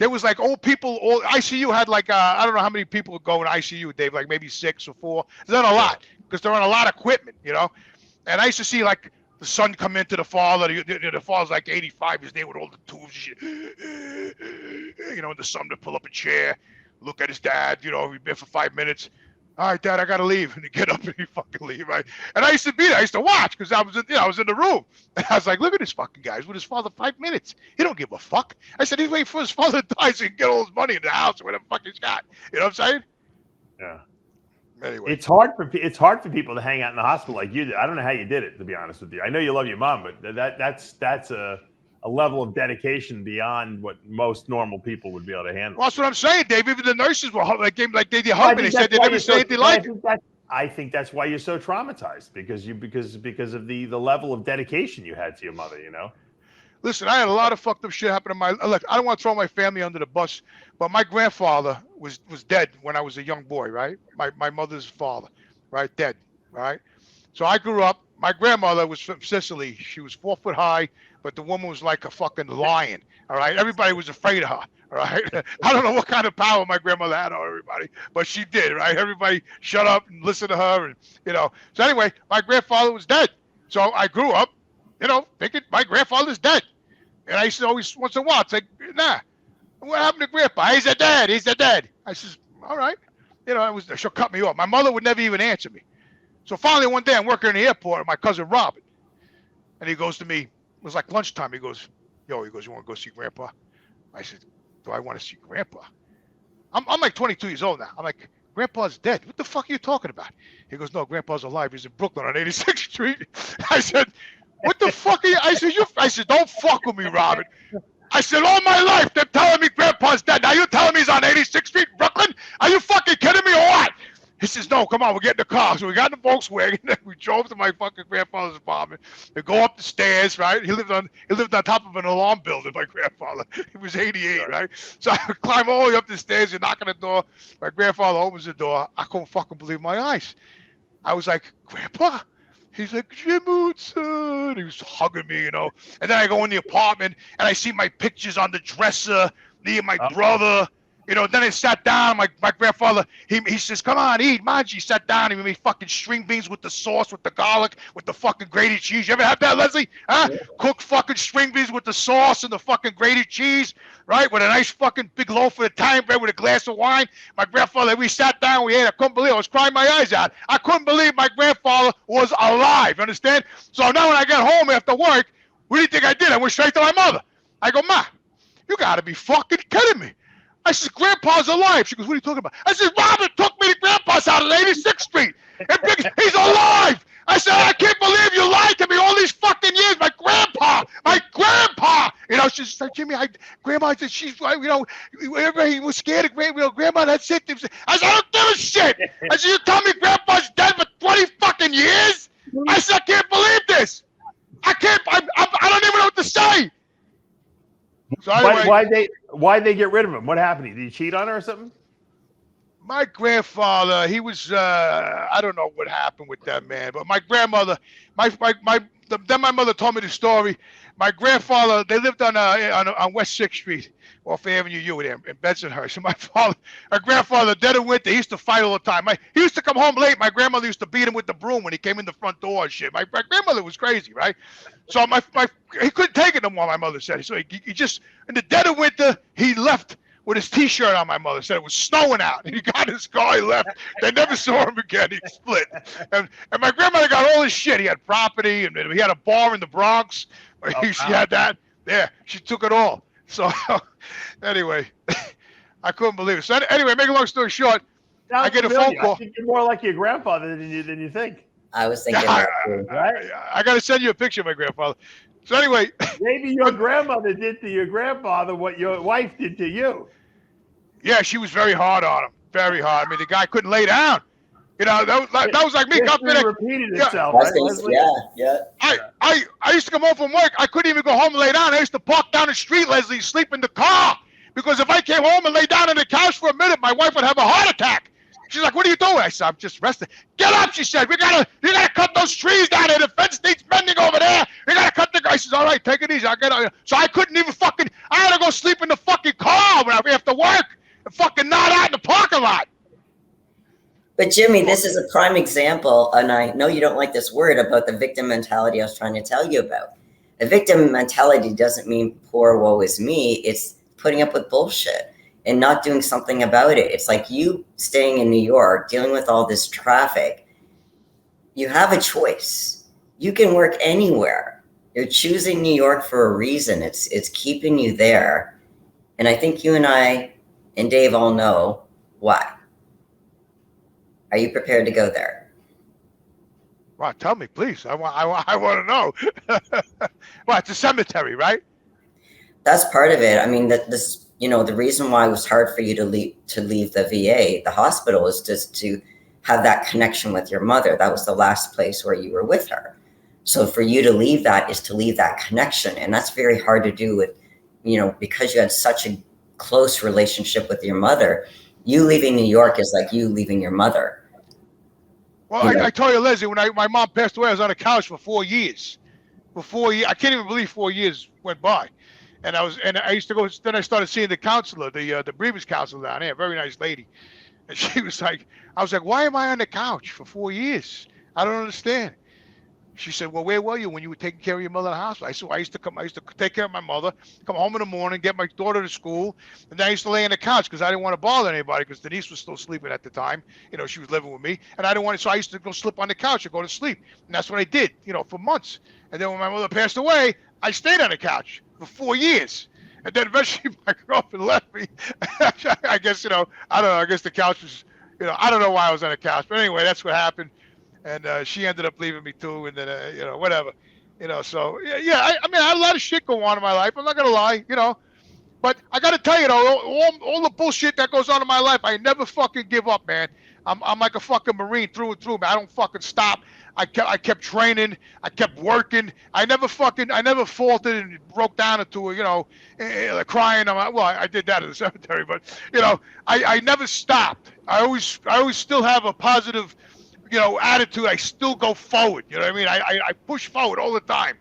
S2: was like old people. All ICU had like I don't know how many people would go in ICU, Dave, like maybe 6 or 4. It's not a lot because they're on a lot of equipment, And I used to see like the son come into the father. The father's like 85. He's there with all the tubes and shit. And the son to pull up a chair, look at his dad. He'd been for 5 minutes. All right, Dad, I gotta leave, and he'd get up and he'd fucking leave, right? And I used to be there. I used to watch because I was in the room, and I was like, look at this fucking guy. He's with his father 5 minutes. He don't give a fuck. I said he's waiting for his father to die so he can get all his money in the house or whatever the fuck he's got. You know what I'm saying?
S1: Yeah.
S2: Anyway,
S1: it's hard for people to hang out in the hospital like you did. I don't know how you did it, to be honest with you. I know you love your mom, but that's a level of dedication beyond what most normal people would be able to handle.
S2: Well, that's what I'm saying, Dave. Even the nurses were like they did hug me. They said they never say anything like it.
S1: I think that's why you're so traumatized because of the level of dedication you had to your mother.
S2: Listen, I had a lot of fucked up shit happen in my look. I don't want to throw my family under the bus, but my grandfather was dead when I was a young boy, right? My mother's father, right? Dead, right? So I grew up. My grandmother was from Sicily. She was 4 foot high, but the woman was like a fucking lion. All right, everybody was afraid of her. All right, I don't know what kind of power my grandmother had on everybody, but she did. Right, everybody shut up and listen to her, and So anyway, my grandfather was dead. So I grew up, thinking my grandfather's dead, and I used to always once in a while say, "Nah, what happened to Grandpa? He's a dead. He's a dead." I says, "All right," she'll cut me off. My mother would never even answer me. So finally one day I'm working in the airport with my cousin Robert, and he goes to me. It was like lunchtime. He goes, "You want to go see Grandpa?" I said, "Do I want to see Grandpa?" I'm like 22 years old now. I'm like, "Grandpa's dead. What the fuck are you talking about?" He goes, "No, Grandpa's alive. He's in Brooklyn on 86th Street." I said, "What the fuck are you?" I said, "Don't fuck with me, Robert." I said, "All my life they're telling me Grandpa's dead. Now you're telling me he's on 86th Street, Brooklyn? Are you fucking kidding me or what?" He says, "No, come on, we'll get in the car." So we got in the Volkswagen. We drove to my fucking grandfather's apartment. We go up the stairs, right? He lived on top of an alarm building, my grandfather. He was 88, right? So I climb all the way up the stairs and knock on the door. My grandfather opens the door. I couldn't fucking believe my eyes. I was like, "Grandpa?" He's like, "Jimmy, son." He was hugging me, And then I go in the apartment and I see my pictures on the dresser, me and my brother. Then I sat down. My grandfather, he says, "Come on, eat." Manji sat down and he made fucking string beans with the sauce, with the garlic, with the fucking grated cheese. You ever had that, Lesley? Huh? Yeah. Cook fucking string beans with the sauce and the fucking grated cheese, right? With a nice fucking big loaf of Italian bread with a glass of wine. My grandfather, we sat down, we ate. I couldn't believe it. I was crying my eyes out. I couldn't believe my grandfather was alive, understand? So now when I got home after work, what do you think I did? I went straight to my mother. I go, "Ma, you gotta be fucking kidding me." I said, "Grandpa's alive." She goes, "What are you talking about?" I said, "Robert took me to Grandpa's house at 86th Street. And he's alive." I said, "I can't believe you lied to me all these fucking years. My grandpa. She's like, "Jimmy, Grandma said she's, everybody was scared of Grandma. That's it." I said, "I don't give a shit." I said, "You tell me Grandpa's dead for 20 fucking years?" I said, "I can't believe this. I don't even know what to say." So anyway,
S1: why'd they get rid of him? What happened? Did he cheat on her or something?
S2: My grandfather, he was I don't know what happened with that man, but my grandmother, then my mother told me the story. My grandfather, they lived on West 6th Street, off Avenue U there in Bensonhurst. And my grandfather, dead of winter, he used to fight all the time. He used to come home late. My grandmother used to beat him with the broom when he came in the front door and shit. My grandmother was crazy, right? So he couldn't take it no more, my mother said. So he just, in the dead of winter, he left with his T-shirt on. My mother said it was snowing out. He got his car, he left. They never saw him again. He split. And my grandmother got all his shit. He had property, and he had a bar in the Bronx. She had that. Yeah, she took it all. So anyway, I couldn't believe it. So anyway, make a long story short, I get a phone call.
S1: I think you're more like your grandfather than you think.
S4: I was thinking that too.
S2: I got to send you a picture of my grandfather. So anyway.
S1: Maybe your grandmother did to your grandfather what your wife did to you.
S2: Yeah, she was very hard on him. Very hard. I mean, the guy couldn't lay down. That was like me.
S1: History repeated itself.
S4: Yeah.
S2: I used to come home from work. I couldn't even go home and lay down. I used to park down the street, Lesley, sleep in the car. Because if I came home and lay down on the couch for a minute, my wife would have a heart attack. She's like, what are you doing? I said, I'm just resting. Get up, she said. You gotta cut those trees down there. The fence needs mending over there. You gotta cut the. I said, all right, take it easy. I get out. So I couldn't even I had to go sleep in the fucking car when I have to work and fucking not out in the parking lot.
S4: But Jimmy, this is a prime example, and I know you don't like this word, about the victim mentality I was trying to tell you about. A victim mentality doesn't mean poor woe is me. It's putting up with bullshit and not doing something about it. It's like you staying in New York, dealing with all this traffic. You have a choice. You can work anywhere. You're choosing New York for a reason. It's keeping you there. And I think you and I and Dave all know why. Are you prepared to go there?
S2: Well, tell me, please. I want to know. Well, it's a cemetery, right?
S4: That's part of it. I mean, the reason why it was hard for you to leave the VA, the hospital, is just to have that connection with your mother. That was the last place where you were with her. So for you to leave that is to leave that connection. And that's very hard to do with, because you had such a close relationship with your mother. You leaving New York is like you leaving your mother.
S2: Well, I told you, Leslie, when my mom passed away, I was on a couch for 4 years. For 4 years, I can't even believe 4 years went by. And I used to go. Then I started seeing the counselor, the bereavement counselor down there, very nice lady. And she was like, I was like, why am I on the couch for 4 years? I don't understand. She said, well, where were you when you were taking care of your mother in the hospital? I said, well, I used to take care of my mother, come home in the morning, get my daughter to school, and then I used to lay on the couch because I didn't want to bother anybody because Denise was still sleeping at the time. She was living with me, and I didn't want to, so I used to go slip on the couch and go to sleep. And that's what I did, for months. And then when my mother passed away, I stayed on the couch for 4 years. And then eventually my girlfriend left me. I guess, I don't know, I guess the couch was, I don't know why I was on the couch. But anyway, that's what happened. And she ended up leaving me too. And then, whatever, so yeah, I mean, I had a lot of shit going on in my life. I'm not going to lie, but I got to tell you, all the bullshit that goes on in my life, I never fucking give up, man. I'm like a fucking Marine through and through, man. I don't fucking stop. I kept training. I kept working. I never faltered and broke down into, crying. I did that in the cemetery, but, I never stopped. I always still have a positive, attitude. I still go forward. You know what I mean? I push forward all the time.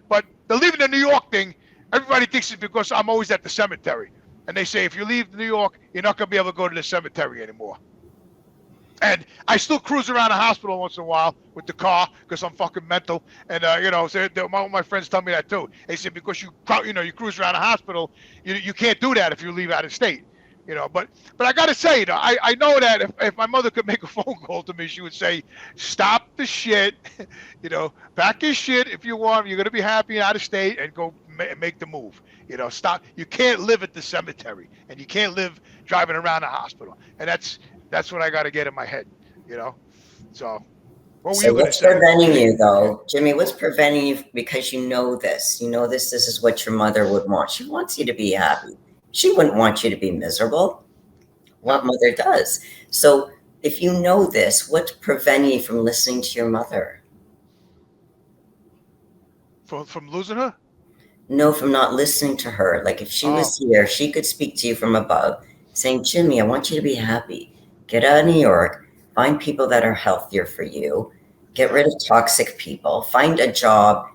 S2: But the leaving the New York thing, everybody thinks it's because I'm always at the cemetery. And they say, if you leave New York, you're not going to be able to go to the cemetery anymore. And I still cruise around the hospital once in a while with the car because I'm fucking mental. And, my friends tell me that too. They say, because you cruise around the hospital, you can't do that if you leave out of state. But I got to say, I know that if my mother could make a phone call to me, she would say, stop the shit, pack your shit if you want. You're going to be happy out of state and go make the move. Stop. You can't live at the cemetery and you can't live driving around the hospital. And that's what I got to get in my head, So what were you going to say?
S4: What's preventing you, though, Jimmy? What's preventing you? Because you know this. This is what your mother would want. She wants you to be happy. She wouldn't want you to be miserable. What mother does. So if you know this, what's preventing you from listening to your mother?
S2: From losing her?
S4: No, from not listening to her. Like if she was here, she could speak to you from above saying, Jimmy, I want you to be happy. Get out of New York. Find people that are healthier for you. Get rid of toxic people. Find a job,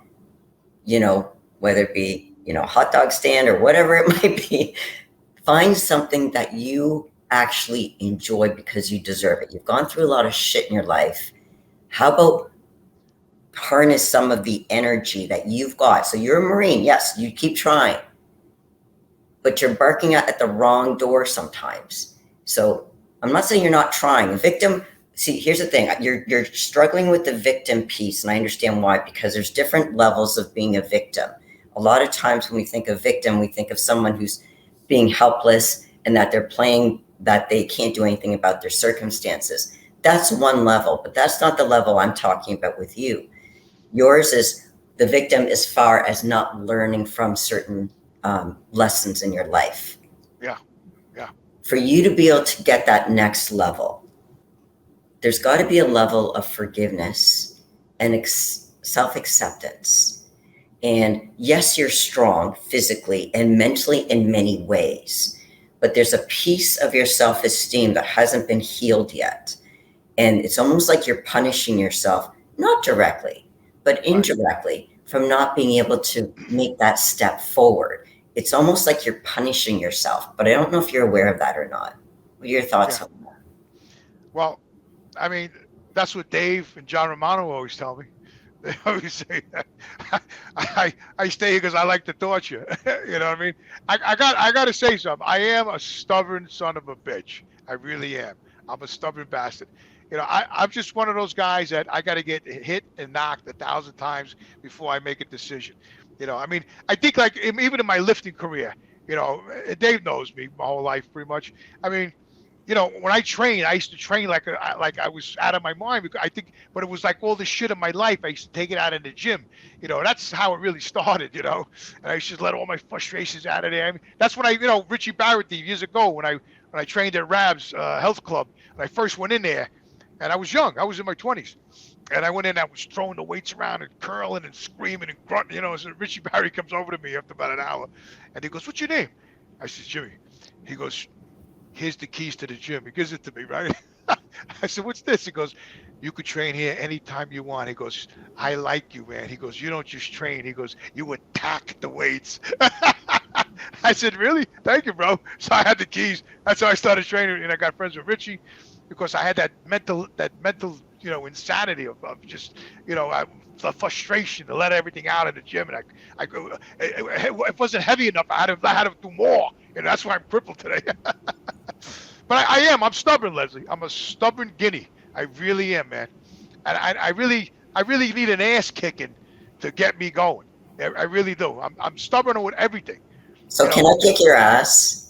S4: whether it be, hot dog stand or whatever it might be. Find something that you actually enjoy because you deserve it. You've gone through a lot of shit in your life. How about harness some of the energy that you've got? So you're a Marine. Yes, you keep trying, but you're barking at the wrong door sometimes. So I'm not saying you're not trying. Victim, see, here's the thing. You're struggling with the victim piece, and I understand why, because there's different levels of being a victim. A lot of times when we think of victim, we think of someone who's being helpless and that they're playing, that they can't do anything about their circumstances. That's one level, but that's not the level I'm talking about with you. Yours is the victim as far as not learning from certain lessons in your life.
S2: Yeah.
S4: For you to be able to get that next level, there's got to be a level of forgiveness and self-acceptance. And yes, you're strong physically and mentally in many ways, but there's a piece of your self-esteem that hasn't been healed yet. And it's almost like you're punishing yourself, not directly, but indirectly, from not being able to make that step forward. It's almost like you're punishing yourself, but I don't know if you're aware of that or not. What are your thoughts on that?
S2: Well, I mean, that's what Dave and John Romano always tell me. They always say that I stay here because I like to torture. You know what I mean? I got to say something. I am a stubborn son of a bitch. I really am. I'm a stubborn bastard. You know, I'm just one of those guys that I got to get hit and knocked 1,000 times before I make a decision. You know, I mean, I think like even in my lifting career, you know, Dave knows me my whole life pretty much. I mean, you know, when I trained, I used to train like I was out of my mind. Because I think, but it was like all the shit of my life. I used to take it out in the gym. You know, that's how it really started. You know, and I used to let all my frustrations out of there. I mean, that's when you know, Richie Barrett years ago when I trained at Rab's Health Club, and I first went in there, and I was young. I was in my 20s. And I went in, I was throwing the weights around and curling and screaming and grunting, you know. So Richie Barry comes over to me after about an hour, and he goes, "What's your name?" I said, "Jimmy." He goes, "Here's the keys to the gym." He gives it to me, right? I said, "What's this?" He goes, "You could train here anytime you want." He goes, "I like you, man." He goes, "You don't just train." He goes, "You attack the weights." I said, "Really? Thank you, bro." So I had the keys. That's how I started training, and I got friends with Richie because I had that mental, you know, insanity of just, you know, the frustration to let everything out in the gym, and it wasn't heavy enough. I had to do more, and that's why I'm crippled today. But I'm stubborn, Lesley. I'm a stubborn guinea. I really am, man. And I really need an ass kicking to get me going. I really do. I'm stubborn with everything.
S4: So can I kick your ass?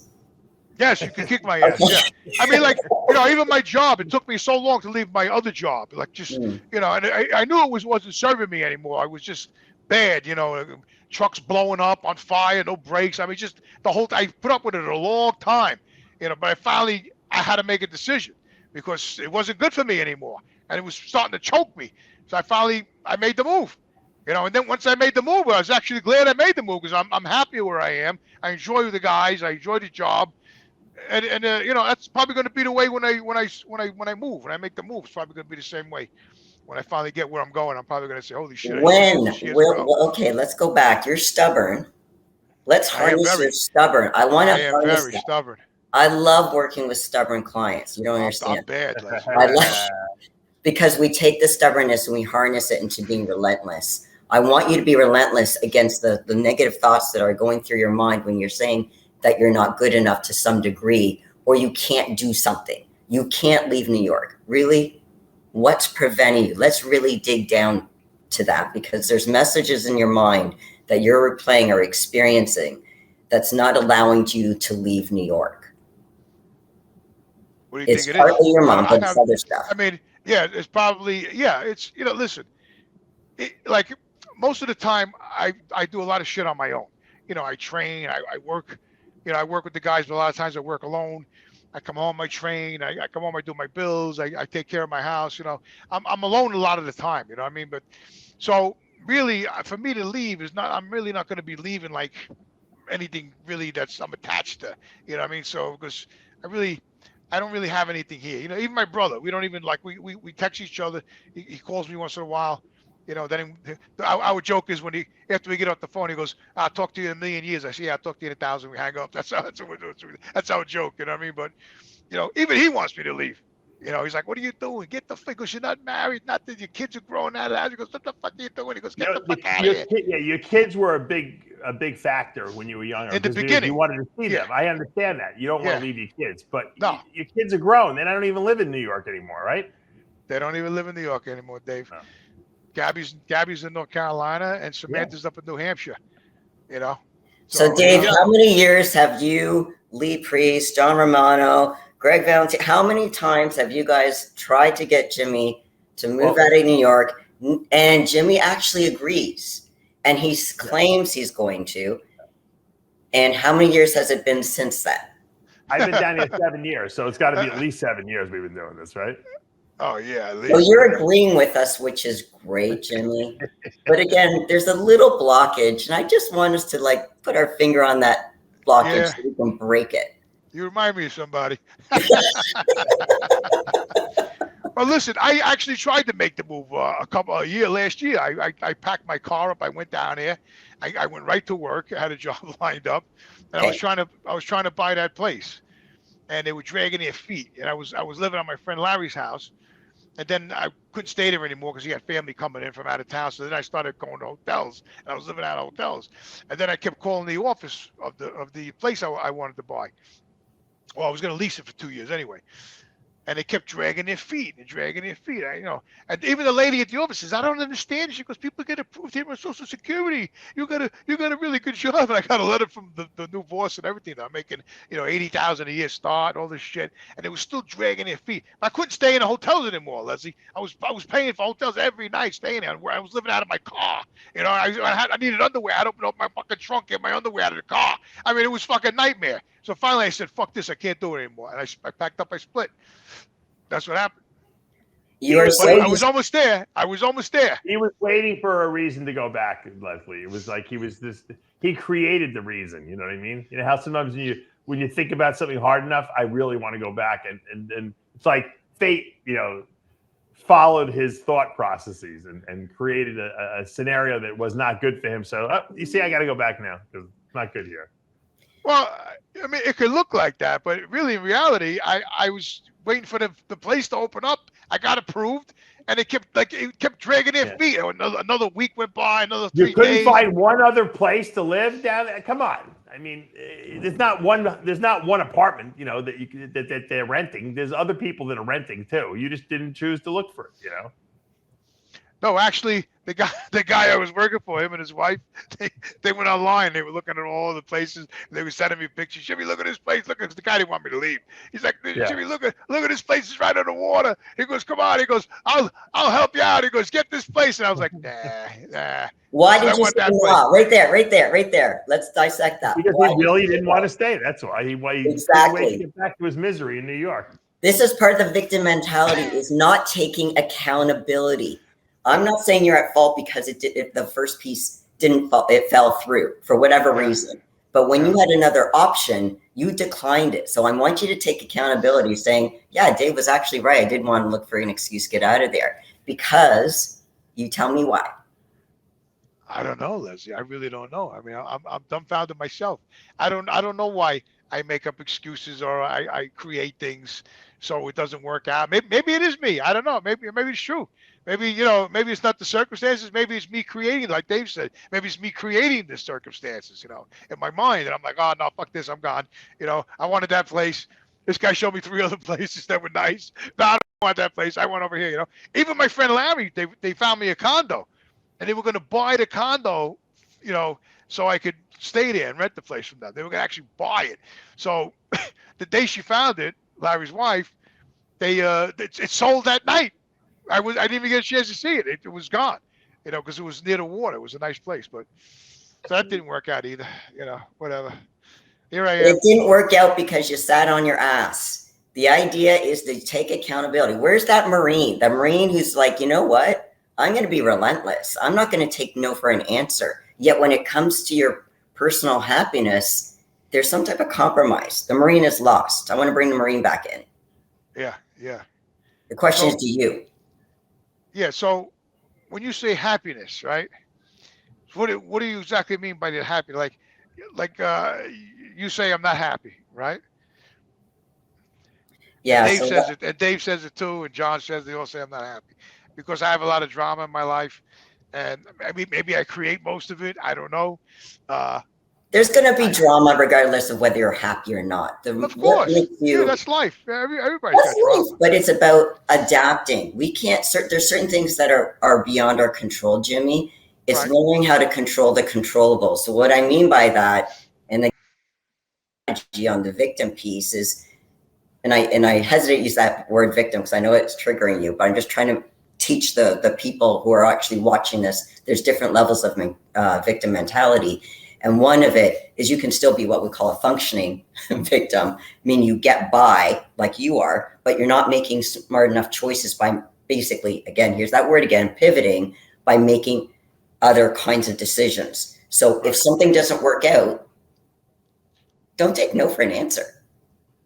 S2: Yes, you can kick my ass. Yeah, I mean, like, you know, even my job. It took me so long to leave my other job. Like, just, you know, and I knew it wasn't serving me anymore. I was just bad, you know. Trucks blowing up, on fire, no brakes. I mean, just the whole. I put up with it a long time, you know. But I had to make a decision because it wasn't good for me anymore, and it was starting to choke me. So I made the move, you know. And then once I made the move, I was actually glad I made the move because I'm happy where I am. I enjoy the guys. I enjoy the job. And you know, that's probably going to be the way when I move, when I make the move. It's probably going to be the same way when I finally get where I'm going. I'm probably going to say, "Holy shit!"
S4: Okay, let's go back. You're stubborn. Let's harness your stubborn. I want to harness
S2: very stubborn.
S4: I love working with stubborn clients. You don't understand.
S2: I'm bad,
S4: because we take the stubbornness and we harness it into being relentless. I want you to be relentless against the negative thoughts that are going through your mind when you're saying that you're not good enough to some degree, or you can't do something. You can't leave New York. Really? What's preventing you? Let's really dig down to that, because there's messages in your mind that you're replaying or experiencing that's not allowing you to leave New York.
S2: What do you
S4: it's
S2: think
S4: partly
S2: it is?
S4: Your mom, but it's other stuff.
S2: I mean, yeah, it's probably, it's, you know, listen, like most of the time I do a lot of shit on my own. You know, I train, I work. You know, I work with the guys, but a lot of times I work alone. I come home, I train. I come home, I do my bills. I take care of my house. You know, I'm alone a lot of the time. You know what I mean? But so really, for me to leave I'm really not going to be leaving like anything really I'm attached to. You know what I mean? So because I don't really have anything here. You know, even my brother, we don't even like we text each other. He calls me once in a while. You know, then our joke is when after we get off the phone, he goes, "I'll talk to you in a million years." I say, "Yeah, I'll talk to you in 1,000." We hang up. That's our joke. You know what I mean? But, you know, even he wants me to leave. You know, he's like, "What are you doing? Get the fuck." Because you're not married. Not that your kids are growing out of the house. He goes, "What the fuck are you doing?" He goes, "Get the fuck out of here."
S1: Your kids were a big factor when you were younger.
S2: In the beginning,
S1: you wanted to see them. I understand that. You don't want to leave your kids, but
S2: no,
S1: your kids are grown. They don't even live in New York anymore, right?
S2: They don't even live in New York anymore, Dave. No. Gabby's in North Carolina, and Samantha's up in New Hampshire. You know.
S4: So Dave, how many years have you, Lee Priest, John Romano, Greg Valentine, how many times have you guys tried to get Jimmy to move out of New York? And Jimmy actually agrees, and he claims he's going to. And how many years has it been since then?
S1: I've been down here 7 years, so it's got to be at least 7 years we've been doing this, right?
S2: Oh, yeah.
S4: So you're agreeing with us, which is great, Jimmy. But again, there's a little blockage, and I just want us to like put our finger on that blockage so we can break it.
S2: You remind me of somebody. Well, listen, I actually tried to make the move last year. I packed my car up. I went down there. I went right to work. I had a job lined up, and
S4: Okay.
S2: I was trying to buy that place, and they were dragging their feet. And I was living on my friend Larry's house, and then I couldn't stay there anymore because he had family coming in from out of town. So then I started going to hotels, and I was living out of hotels. And then I kept calling the office of the place I wanted to buy. Well, I was going to lease it for 2 years anyway. And they kept dragging their feet and dragging their feet. And even the lady at the office says, "I don't understand." She goes, "People get approved here on Social Security. You got a really good job." And I got a letter from the new boss and everything. I'm making, $80,000 a year start, all this shit, and they were still dragging their feet. I couldn't stay in the hotels anymore, Lesley. I was paying for hotels every night, staying there. Where I was living out of my car. I needed underwear. I'd open up my fucking trunk, get my underwear out of the car. I mean, it was fucking nightmare. So finally, I said, "Fuck this! I can't do it anymore." And I packed up. I split. That's what happened. I was almost there.
S1: He was waiting for a reason to go back, Lesley. It was like he created the reason. You know what I mean? You know how sometimes when you think about something hard enough, I really want to go back, and it's like fate, followed his thought processes and created a scenario that was not good for him. So you see, I got to go back now because it's not good here.
S2: Well, I mean, it could look like that, but really, in reality, I was waiting for the place to open up. I got approved, and it kept dragging their feet. Another week went by, another 3 days.
S1: You couldn't find one other place to live down there? Come on. I mean, there's not one apartment, that they're renting. There's other people that are renting too. You just didn't choose to look for it,
S2: No, actually, the guy I was working for, him and his wife, they went online. They were looking at all the places. They were sending me pictures. "Jimmy, look at this place. Look at the guy didn't want me to leave. He's like, "Jimmy, look at this place. It's right on the water." He goes, "Come on." He goes, I'll help you out." He goes, "Get this place." And I was like, nah.
S4: Why did you say no? Right there. Let's dissect that.
S1: Because he really didn't want to stay. That's why he
S4: exactly
S1: to get back to his misery in New York.
S4: This is part of the victim mentality, is not taking accountability. I'm not saying you're at fault because if the first piece didn't fall, it fell through for whatever reason. But when you had another option, you declined it. So I want you to take accountability, saying, "Yeah, Dave was actually right. I did want to look for an excuse to get out of there." Because you tell me why.
S2: I don't know, Lesley. I really don't know. I mean, I'm dumbfounded myself. I don't know why I make up excuses or I create things so it doesn't work out. Maybe it is me. I don't know. Maybe it's true. Maybe, maybe it's not the circumstances. Maybe it's me creating, like Dave said. Maybe it's me creating the circumstances, in my mind. And I'm like, "Oh, no, fuck this. I'm gone. I wanted that place. This guy showed me 3 other places that were nice. No, I don't want that place. I went over here, Even my friend Larry, they found me a condo. And they were going to buy the condo, so I could stay there and rent the place from them. They were going to actually buy it. So the day she found it, Larry's wife, it sold that night. I didn't even get a chance to see it. It was gone, because it was near the water. It was a nice place, but so that didn't work out either. Whatever. Here I am.
S4: It didn't work out because you sat on your ass. The idea is to take accountability. Where's that Marine? The Marine who's like, "You know what? I'm going to be relentless. I'm not going to take no for an answer." Yet when it comes to your personal happiness, there's some type of compromise. The Marine is lost. I want to bring the Marine back in.
S2: Yeah.
S4: The question is to you.
S2: Yeah. So when you say happiness, right? What do you exactly mean by the happy? Like you say, "I'm not happy," right?
S4: Yeah.
S2: And Dave says it too, and John says, they all say I'm not happy because I have a lot of drama in my life, and maybe I create most of it. I don't know.
S4: There's going to be drama regardless of whether you're happy or not.
S2: Of course. That's life. Everybody's got drama.
S4: But it's about adapting. We can't, there's certain things that are beyond our control, Jimmy. It's learning how to control the controllable. So what I mean by that, and the on the victim piece is, and I hesitate to use that word victim because I know it's triggering you, but I'm just trying to teach the people who are actually watching this. There's different levels of victim mentality. And one of it is you can still be what we call a functioning victim, meaning you get by like you are, but you're not making smart enough choices by basically, again, here's that word again, pivoting by making other kinds of decisions. So if something doesn't work out, don't take no for an answer.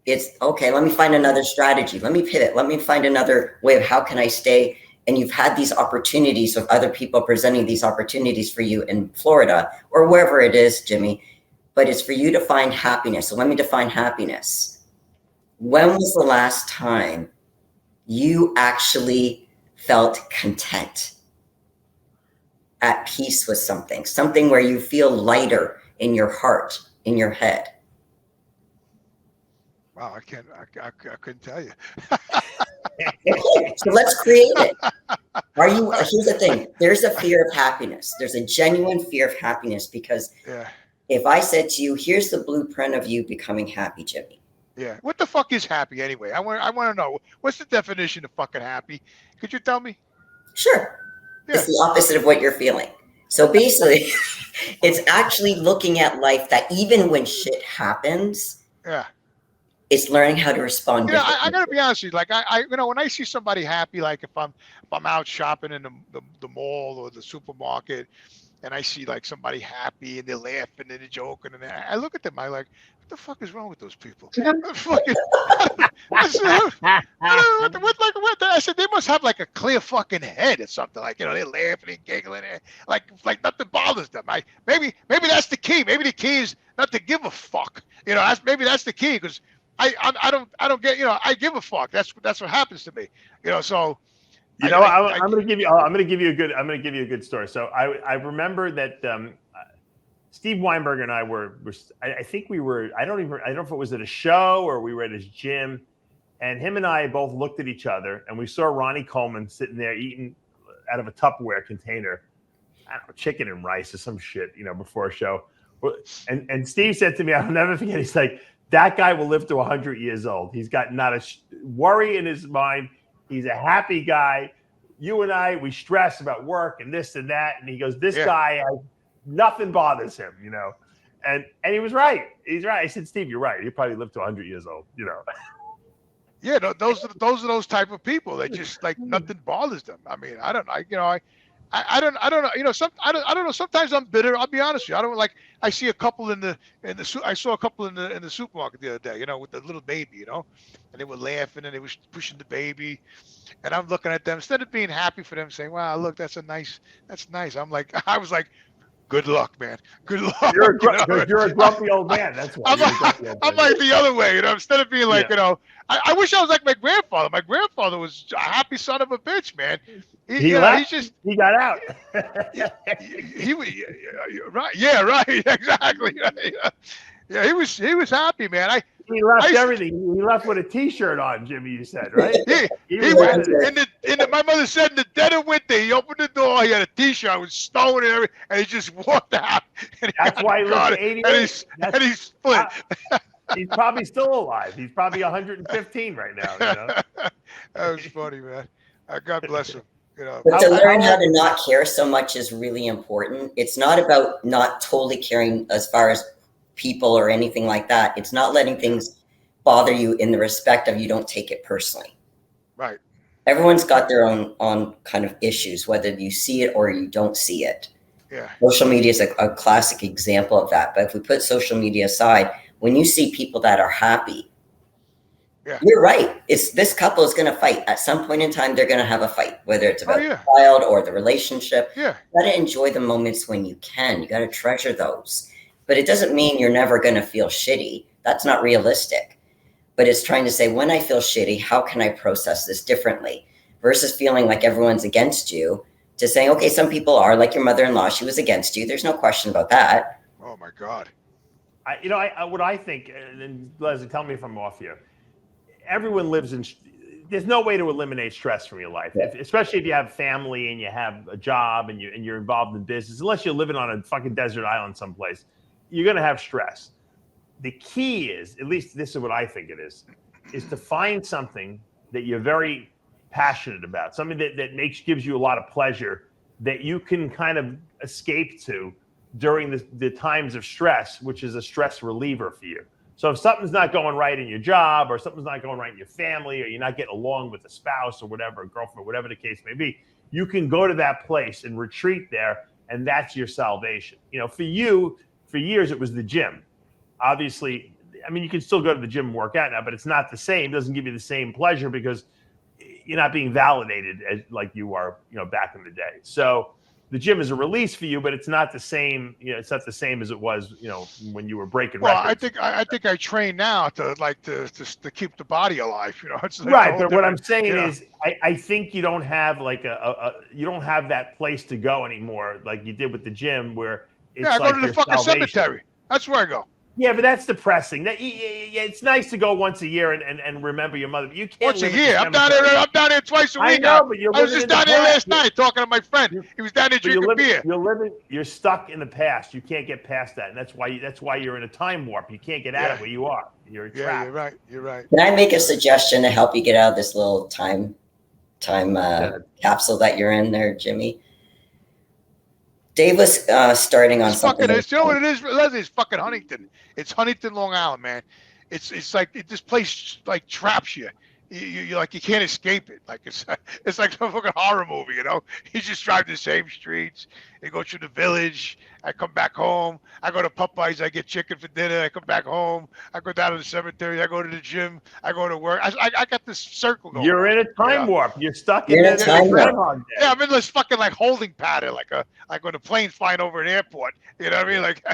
S4: It's okay, let me find another strategy. Let me pivot. Let me find another way of how can I stay. And you've had these opportunities of other people presenting these opportunities for you in Florida or wherever it is, Jimmy, but it's for you to find happiness. So let me define happiness. When was the last time you actually felt content, at peace with something where you feel lighter in your heart, in your head?
S2: Wow, I couldn't tell you.
S4: Okay, so let's create it. Here's the thing. There's a fear of happiness. There's a genuine fear of happiness because if I said to you, here's the blueprint of you becoming happy, Jimmy.
S2: Yeah. What the fuck is happy anyway? I want to know. What's the definition of fucking happy? Could you tell me?
S4: Sure.
S2: Yeah.
S4: It's the opposite of what you're feeling. So basically, it's actually looking at life that even when shit happens, it's learning how to respond.
S2: Yeah, I gotta be honest with you. Like I when I see somebody happy, like if I'm out shopping in the mall or the supermarket, and I see like somebody happy and they're laughing and they're joking, and I look at them, I like, what the fuck is wrong with those people? I said they must have like a clear fucking head or something. Like, you know, they're laughing and giggling, like nothing bothers them. Maybe that's the key. Maybe the key is not to give a fuck. You know, maybe that's the key, because I don't get, you know, I give a fuck. That's what happens to me. You know, so.
S1: I'm going to give you a good story. So I remember that Steve Weinberger and I were I think we were, I don't know if it was at a show or we were at his gym, and him and I both looked at each other and we saw Ronnie Coleman sitting there eating out of a Tupperware container, I don't know, chicken and rice or some shit, you know, before a show. And Steve said to me, I'll never forget, he's like, that guy will live to 100 years old. He's got not a worry in his mind. He's a happy guy. You and I, we stress about work and this and that. And he goes, this guy, nothing bothers him, you know. And he was right. He's right. I said, Steve, you're right. He probably lived to 100 years old, you know.
S2: Yeah, those are those type of people that just like nothing bothers them. I mean, I don't know. You know, I don't know. You know, I don't know. Sometimes I'm bitter. I'll be honest with you. I don't like. I see a couple I saw a couple in the supermarket the other day. You know, with the little baby. You know, and they were laughing and they were pushing the baby, and I'm looking at them instead of being happy for them, saying, "Wow, look, that's nice." I'm like, I was like, good luck, man. Good luck.
S1: You're a grumpy old man. That's why.
S2: I'm like the other way, you know. Instead of being like, you know, I wish I was like my grandfather. My grandfather was a happy son of a bitch, man.
S1: He got out.
S2: he right. Yeah, right. Exactly. Yeah, he was happy, man.
S1: He left everything. He left with a T-shirt on, Jimmy. You said, right?
S2: He went my mother said in the dead of winter, he opened the door. He had a T-shirt. It was snowing and everything, and he just walked out.
S1: That's why he looked 88.
S2: And he split.
S1: He's probably still alive. He's probably 115 right now. You know?
S2: That was funny, man. God bless him. You know,
S4: but to learn how to not care so much is really important. It's not about not totally caring as far as people or anything like that. It's not letting things bother you in the respect of you don't take it personally.
S2: Right.
S4: Everyone's got their own kind of issues, whether you see it or you don't see it.
S2: Yeah.
S4: Social media is a classic example of that. But if we put social media aside, when you see people that are happy, you're right. This couple is going to fight. At some point in time, they're going to have a fight, whether it's about the child or the relationship.
S2: Yeah.
S4: You got to enjoy the moments when you can. You got to treasure those. But it doesn't mean you're never going to feel shitty. That's not realistic. But it's trying to say, when I feel shitty, how can I process this differently? Versus feeling like everyone's against you, to saying, okay, some people are, like your mother-in-law, she was against you. There's no question about that.
S2: Oh, my God.
S1: What I think, and Lesley, tell me if I'm off here. Everyone lives in, there's no way to eliminate stress from your life, especially if you have family and you have a job and you're involved in business, unless you're living on a fucking desert island someplace, you're going to have stress. The key is, at least this is what I think it is to find something that you're very passionate about, something that gives you a lot of pleasure that you can kind of escape to during the times of stress, which is a stress reliever for you. So if something's not going right in your job, or something's not going right in your family, or you're not getting along with a spouse or whatever, a girlfriend, whatever the case may be, you can go to that place and retreat there, and that's your salvation. You know, for you, for years, it was the gym. Obviously, I mean, you can still go to the gym and work out now, but it's not the same. It doesn't give you the same pleasure because you're not being validated as like you are, back in the day. So the gym is a release for you, but it's not the same. It's not the same as it was, when you were breaking records.
S2: I think I train now to keep the body alive. It's like
S1: right. But what I'm saying is, I think you don't have like you don't have that place to go anymore, like you did with the gym, where it's
S2: I
S1: like
S2: go to the fucking cemetery. That's where I go.
S1: Yeah, but that's depressing. It's nice to go once a year and remember your mother. But you can't.
S2: Once a year. I'm down there twice a week.
S1: I know, but
S2: I was just down there last night talking to my friend. He was down there drinking beer.
S1: You're stuck in the past. You can't get past that, and that's why you're in a time warp. You can't get out of where you are. You're trapped.
S2: You're right.
S4: Can I make a suggestion to help you get out of this little time capsule that you're in there, Jimmy? Dave was starting on something.
S2: You know what it is, Lesley? It's fucking Huntington. It's Huntington, Long Island, man. It's like this place like traps you. You like you can't escape it. Like it's like a fucking horror movie, You just drive the same streets. You go through the village. I come back home. I go to Popeyes. I get chicken for dinner. I come back home. I go down to the cemetery. I go to the gym. I go to work. I got this circle going.
S1: You're in a time warp. You're stuck in a
S4: time warp.
S2: Yeah, I'm in this fucking like holding pattern, like when the plane's flying over an airport. You know what I mean? Like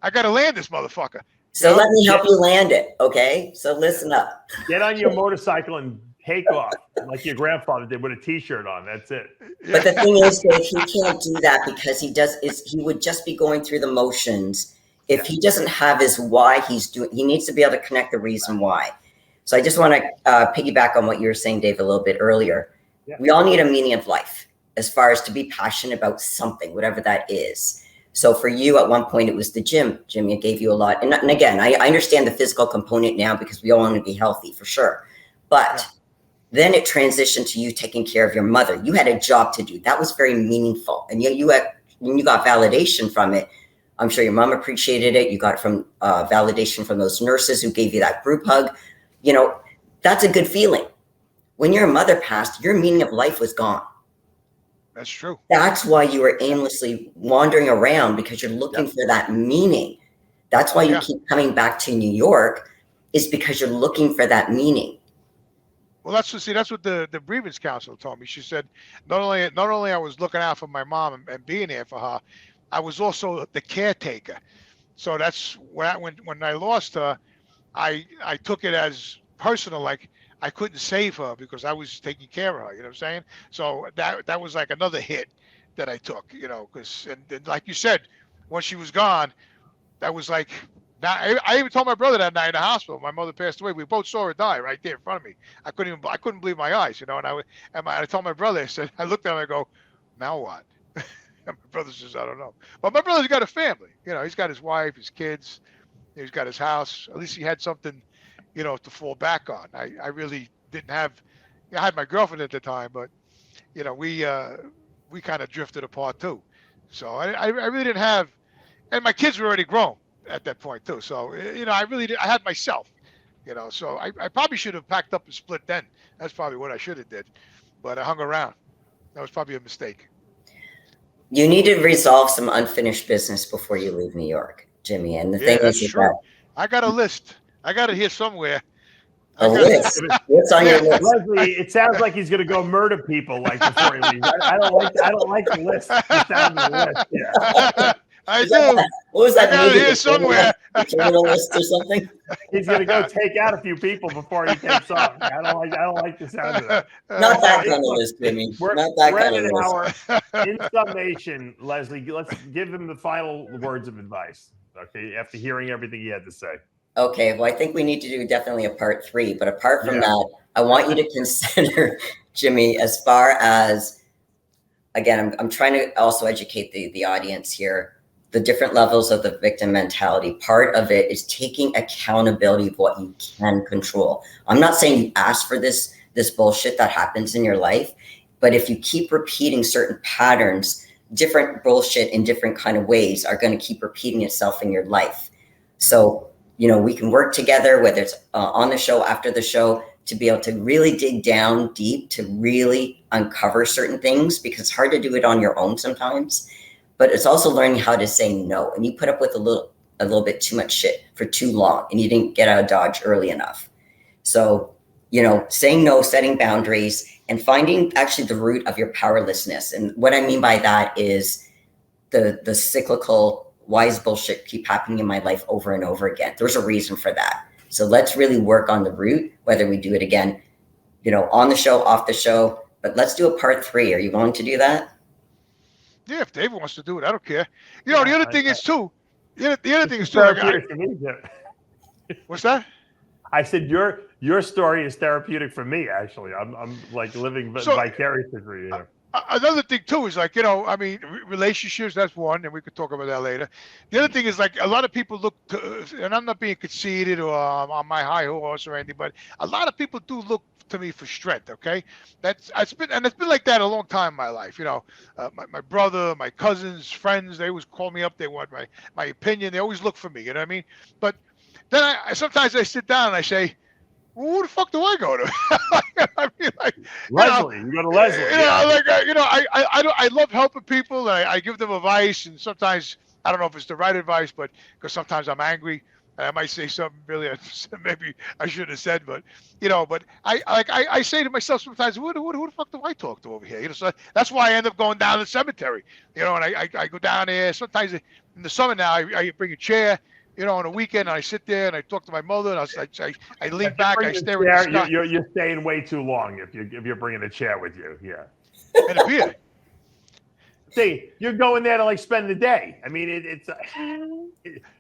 S2: I gotta land this motherfucker.
S4: So let me help you land it, okay? So listen up.
S1: Get on your motorcycle and take off like your grandfather did with a T-shirt on. That's it.
S4: But the thing is, Dave, he can't do that because he would just be going through the motions. If he doesn't have his why he needs to be able to connect the reason why. So I just want to piggyback on what you were saying, Dave, a little bit earlier. Yeah. We all need a meaning of life as far as to be passionate about something, whatever that is. So for you, at one point, it was the gym. Jimmy, it gave you a lot. And again, I understand the physical component now because we all want to be healthy for sure. But then it transitioned to you taking care of your mother. You had a job to do. That was very meaningful. And you got validation from it. I'm sure your mom appreciated it. You got from validation from those nurses who gave you that group hug. That's a good feeling. When your mother passed, your meaning of life was gone.
S2: That's true.
S4: That's why you were aimlessly wandering around, because you're looking for that meaning. That's why you keep coming back to New York, is because you're looking for that meaning.
S2: Well, that's what the bereavement counselor told me. She said, not only I was looking out for my mom and being there for her, I was also the caretaker. So that's when I lost her, I took it as personal, like I couldn't save her because I was taking care of her. You know what I'm saying? So that was like another hit that I took. Because and like you said, once she was gone, that was like. Now I even told my brother that night in the hospital. My mother passed away. We both saw her die right there in front of me. I couldn't believe my eyes. And I told my brother. I looked at him. I go, now what? And my brother says, I don't know. But my brother's got a family. He's got his wife, his kids. He's got his house. At least he had something, to fall back on. I really didn't have. I had my girlfriend at the time, but we kind of drifted apart too. So I really didn't have, and my kids were already grown at that point too. So I had myself. So I probably should have packed up and split then. That's probably what I should have did, but I hung around. That was probably a mistake.
S4: You need to resolve some unfinished business before you leave New York, Jimmy. And the thing is that
S2: I got a list. I got it here somewhere.
S4: A list. What's on your list?
S1: Leslie, it sounds like he's going to go murder people like before he leaves. I don't like the list. The sound of the list. Yeah.
S2: I do.
S4: What was that?
S2: I got it here somewhere.
S4: Terminal list or something.
S1: He's going to go take out a few people before he takes off. I don't like the sound of that.
S4: Not that kind of list, Jimmy. Not that kind of list.
S1: In summation, Leslie, let's give him the final words of advice. Okay, after hearing everything he had to say.
S4: Okay, well, I think we need to do definitely a part 3. But apart from that, I want you to consider, Jimmy, as far as, again, I'm trying to also educate the audience here, the different levels of the victim mentality. Part of it is taking accountability of what you can control. I'm not saying you ask for this bullshit that happens in your life, but if you keep repeating certain patterns, different bullshit in different kind of ways are going to keep repeating itself in your life. So, we can work together, whether it's on the show, after the show, to be able to really dig down deep, to really uncover certain things, because it's hard to do it on your own sometimes. But it's also learning how to say no. And you put up with a a little bit too much shit for too long and you didn't get out of Dodge early enough. So, you know, saying no, setting boundaries, and finding actually the root of your powerlessness. And what I mean by that is the cyclical, why is bullshit keep happening in my life over and over again? There's a reason for that. So let's really work on the root, whether we do it again, you know, on the show, off the show, but let's do a part 3. Are you willing to do that?
S2: Yeah, if Dave wants to do it, I don't care. You know, the other thing is too, the other thing is too,
S1: therapeutic for me, Jim.
S2: What's that?
S1: I said your story is therapeutic for me. Actually, I'm like living vicariously through you.
S2: Another thing too is like, you know, I mean, relationships, that's one, and we could talk about that later. The other thing is like a lot of people look to, and I'm not being conceited or on my high horse or anything, but a lot of people do look to me for strength. Okay, it's been like that a long time in my life. You know, my brother, my cousins, friends, they always call me up. They want my opinion. They always look for me. You know what I mean? But then I sometimes I sit down and I say, well, who the fuck do I go to? I mean, like,
S1: Leslie, you go to Leslie.
S2: You know, like, I love helping people. I give them advice, and sometimes I don't know if it's the right advice, but because sometimes I'm angry and I might say something really maybe I shouldn't have said, but you know, but I say to myself sometimes, who the fuck do I talk to over here? You know, so that's why I end up going down to the cemetery. You know, and I go down there. Sometimes in the summer now, I bring a chair. You know, on a weekend, I sit there and I talk to my mother, and I lean back, I stare at the sky.
S1: You're staying way too long if you're bringing a chair with you. Yeah.
S2: And a beer.
S1: See, you're going there to like spend the day. I mean, it's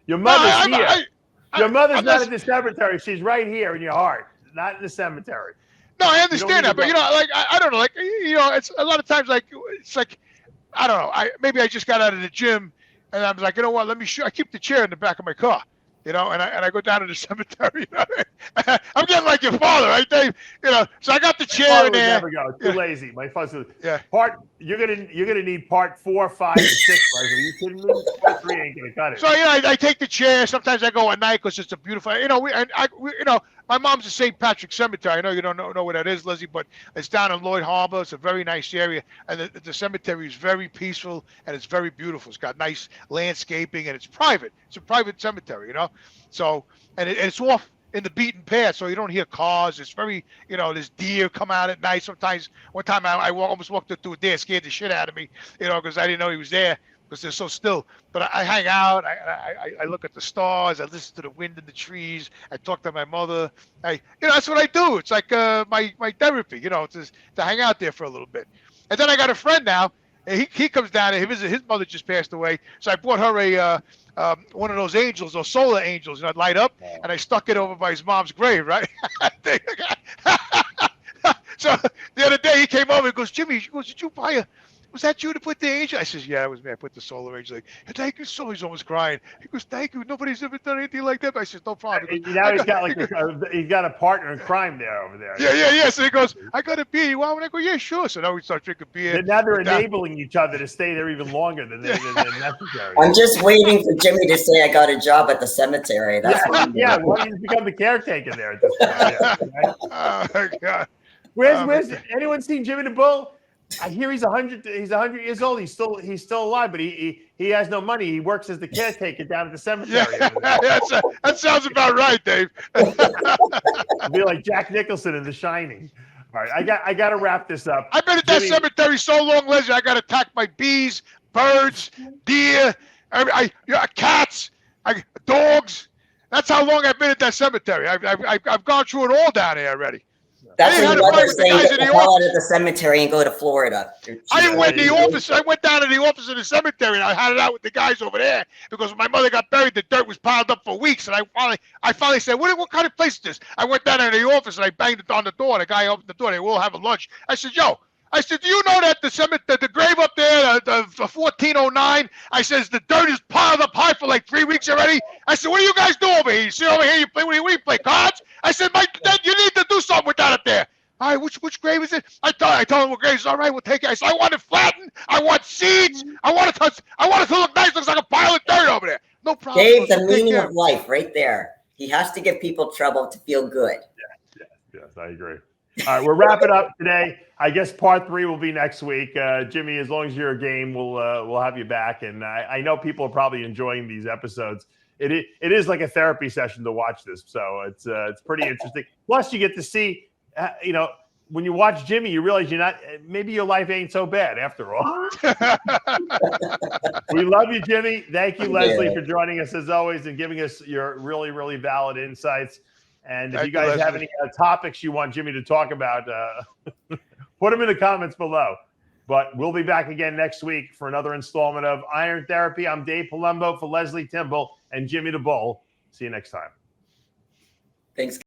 S1: your mother's here. Your mother's not at the cemetery. She's right here in your heart, not in the cemetery.
S2: No, I understand that, but you know, like I don't know, like you know, it's a lot of times like it's like I don't know. Maybe I just got out of the gym. And I was like, you know what? Let me show. I keep the chair in the back of my car, you know, and I go down to the cemetery. You know? I'm getting like your father, right, Dave? You know, so I got the chair in there.
S1: Never go. Too lazy. My father.
S2: Yeah.
S1: You're gonna need part 4, 5, and 6. Are you kidding me? Part 3 ain't gonna cut it.
S2: So you know, I take the chair. Sometimes I go at night because it's a beautiful. You know, we you know. My mom's at St. Patrick's Cemetery. I know you don't know where that is, Leslie, but it's down in Lloyd Harbor. It's a very nice area, and the cemetery is very peaceful and it's very beautiful. It's got nice landscaping and it's private. It's a private cemetery, you know. So and it's off in the beaten path, so you don't hear cars. It's very, you know, there's deer come out at night. Sometimes one time I almost walked up to a deer, scared the shit out of me, you know, because I didn't know he was there. Because they're so still, but I hang out. I look at the stars. I listen to the wind in the trees. I talk to my mother. You know, that's what I do. It's like my therapy. You know, to hang out there for a little bit. And then I got a friend now. And he comes down and he visits. His mother just passed away, so I bought her a one of those angels, those solar angels, you know, light up, and I stuck it over by his mom's grave, right? So the other day he came over and goes, Jimmy, he goes, did you buy a? Was that you to put the angel? I says, yeah, it was me. I put the solar angel. Like, thank you so much. He's almost crying. He goes, thank you. Nobody's ever done anything like that. I says, no problem. He goes,
S1: now he's got a partner in crime there over there.
S2: Yeah. So he goes, I got a beer. You want one? I go, yeah, sure. So now we start drinking beer.
S1: And now they're enabling each other to stay there even longer than necessary.
S4: I'm just waiting for Jimmy to say I got a job at the cemetery. That's
S1: why you become the caretaker there at this point. Yeah, right?
S2: Oh my God.
S1: Where's anyone seen Jimmy the Bull? I hear he's 100 years old. He's still alive, but he has no money. He works as the caretaker down at the cemetery.
S2: Yeah, that sounds about right, Dave.
S1: It'd be like Jack Nicholson in The Shining. All right, I got to wrap this up.
S2: I've been at that cemetery so long, Leslie. I got attacked by bees, birds, deer, cats, dogs. That's how long I've been at that cemetery. I've gone through it all down there already.
S4: That's what mother saying, get the hell out of the cemetery and go to Florida.
S2: I went to the office. I went down to the office of the cemetery and I had it out with the guys over there because when my mother got buried, the dirt was piled up for weeks. And I finally said, what kind of place is this? I went down to the office and I banged it on the door. The guy opened the door. They were all having lunch. I said, do you know that the grave up there, the 1409? I says the dirt is piled up high for like 3 weeks already. I said, what do you guys do over here? You sit over here, you play. What do you play cards? I said, you need to do something with that up there. All right, which grave is it? I told him what grave is. All right, we'll take it. I said, I want it flattened. I want seeds. I want it to look nice. Looks like a pile of dirt over there. No problem.
S4: Dave, the meaning of life, right there. He has to give people trouble to feel good.
S1: Yes, I agree. All right, we're wrapping up today. I guess part 3 will be next week. Jimmy, as long as you're a game, we'll have you back. And I know people are probably enjoying these episodes. It is like a therapy session to watch this, so it's pretty interesting. Plus, you get to see, when you watch Jimmy, you realize maybe your life ain't so bad after all. We love you, Jimmy. Thank you, Lesley, for joining us as always and giving us your really, really valid insights. And if you guys have any topics you want Jimmy to talk about, put them in the comments below. But we'll be back again next week for another installment of Iron Therapy. I'm Dave Palumbo for Lesley Timbol and Jimmy the Bull. See you next time.
S4: Thanks.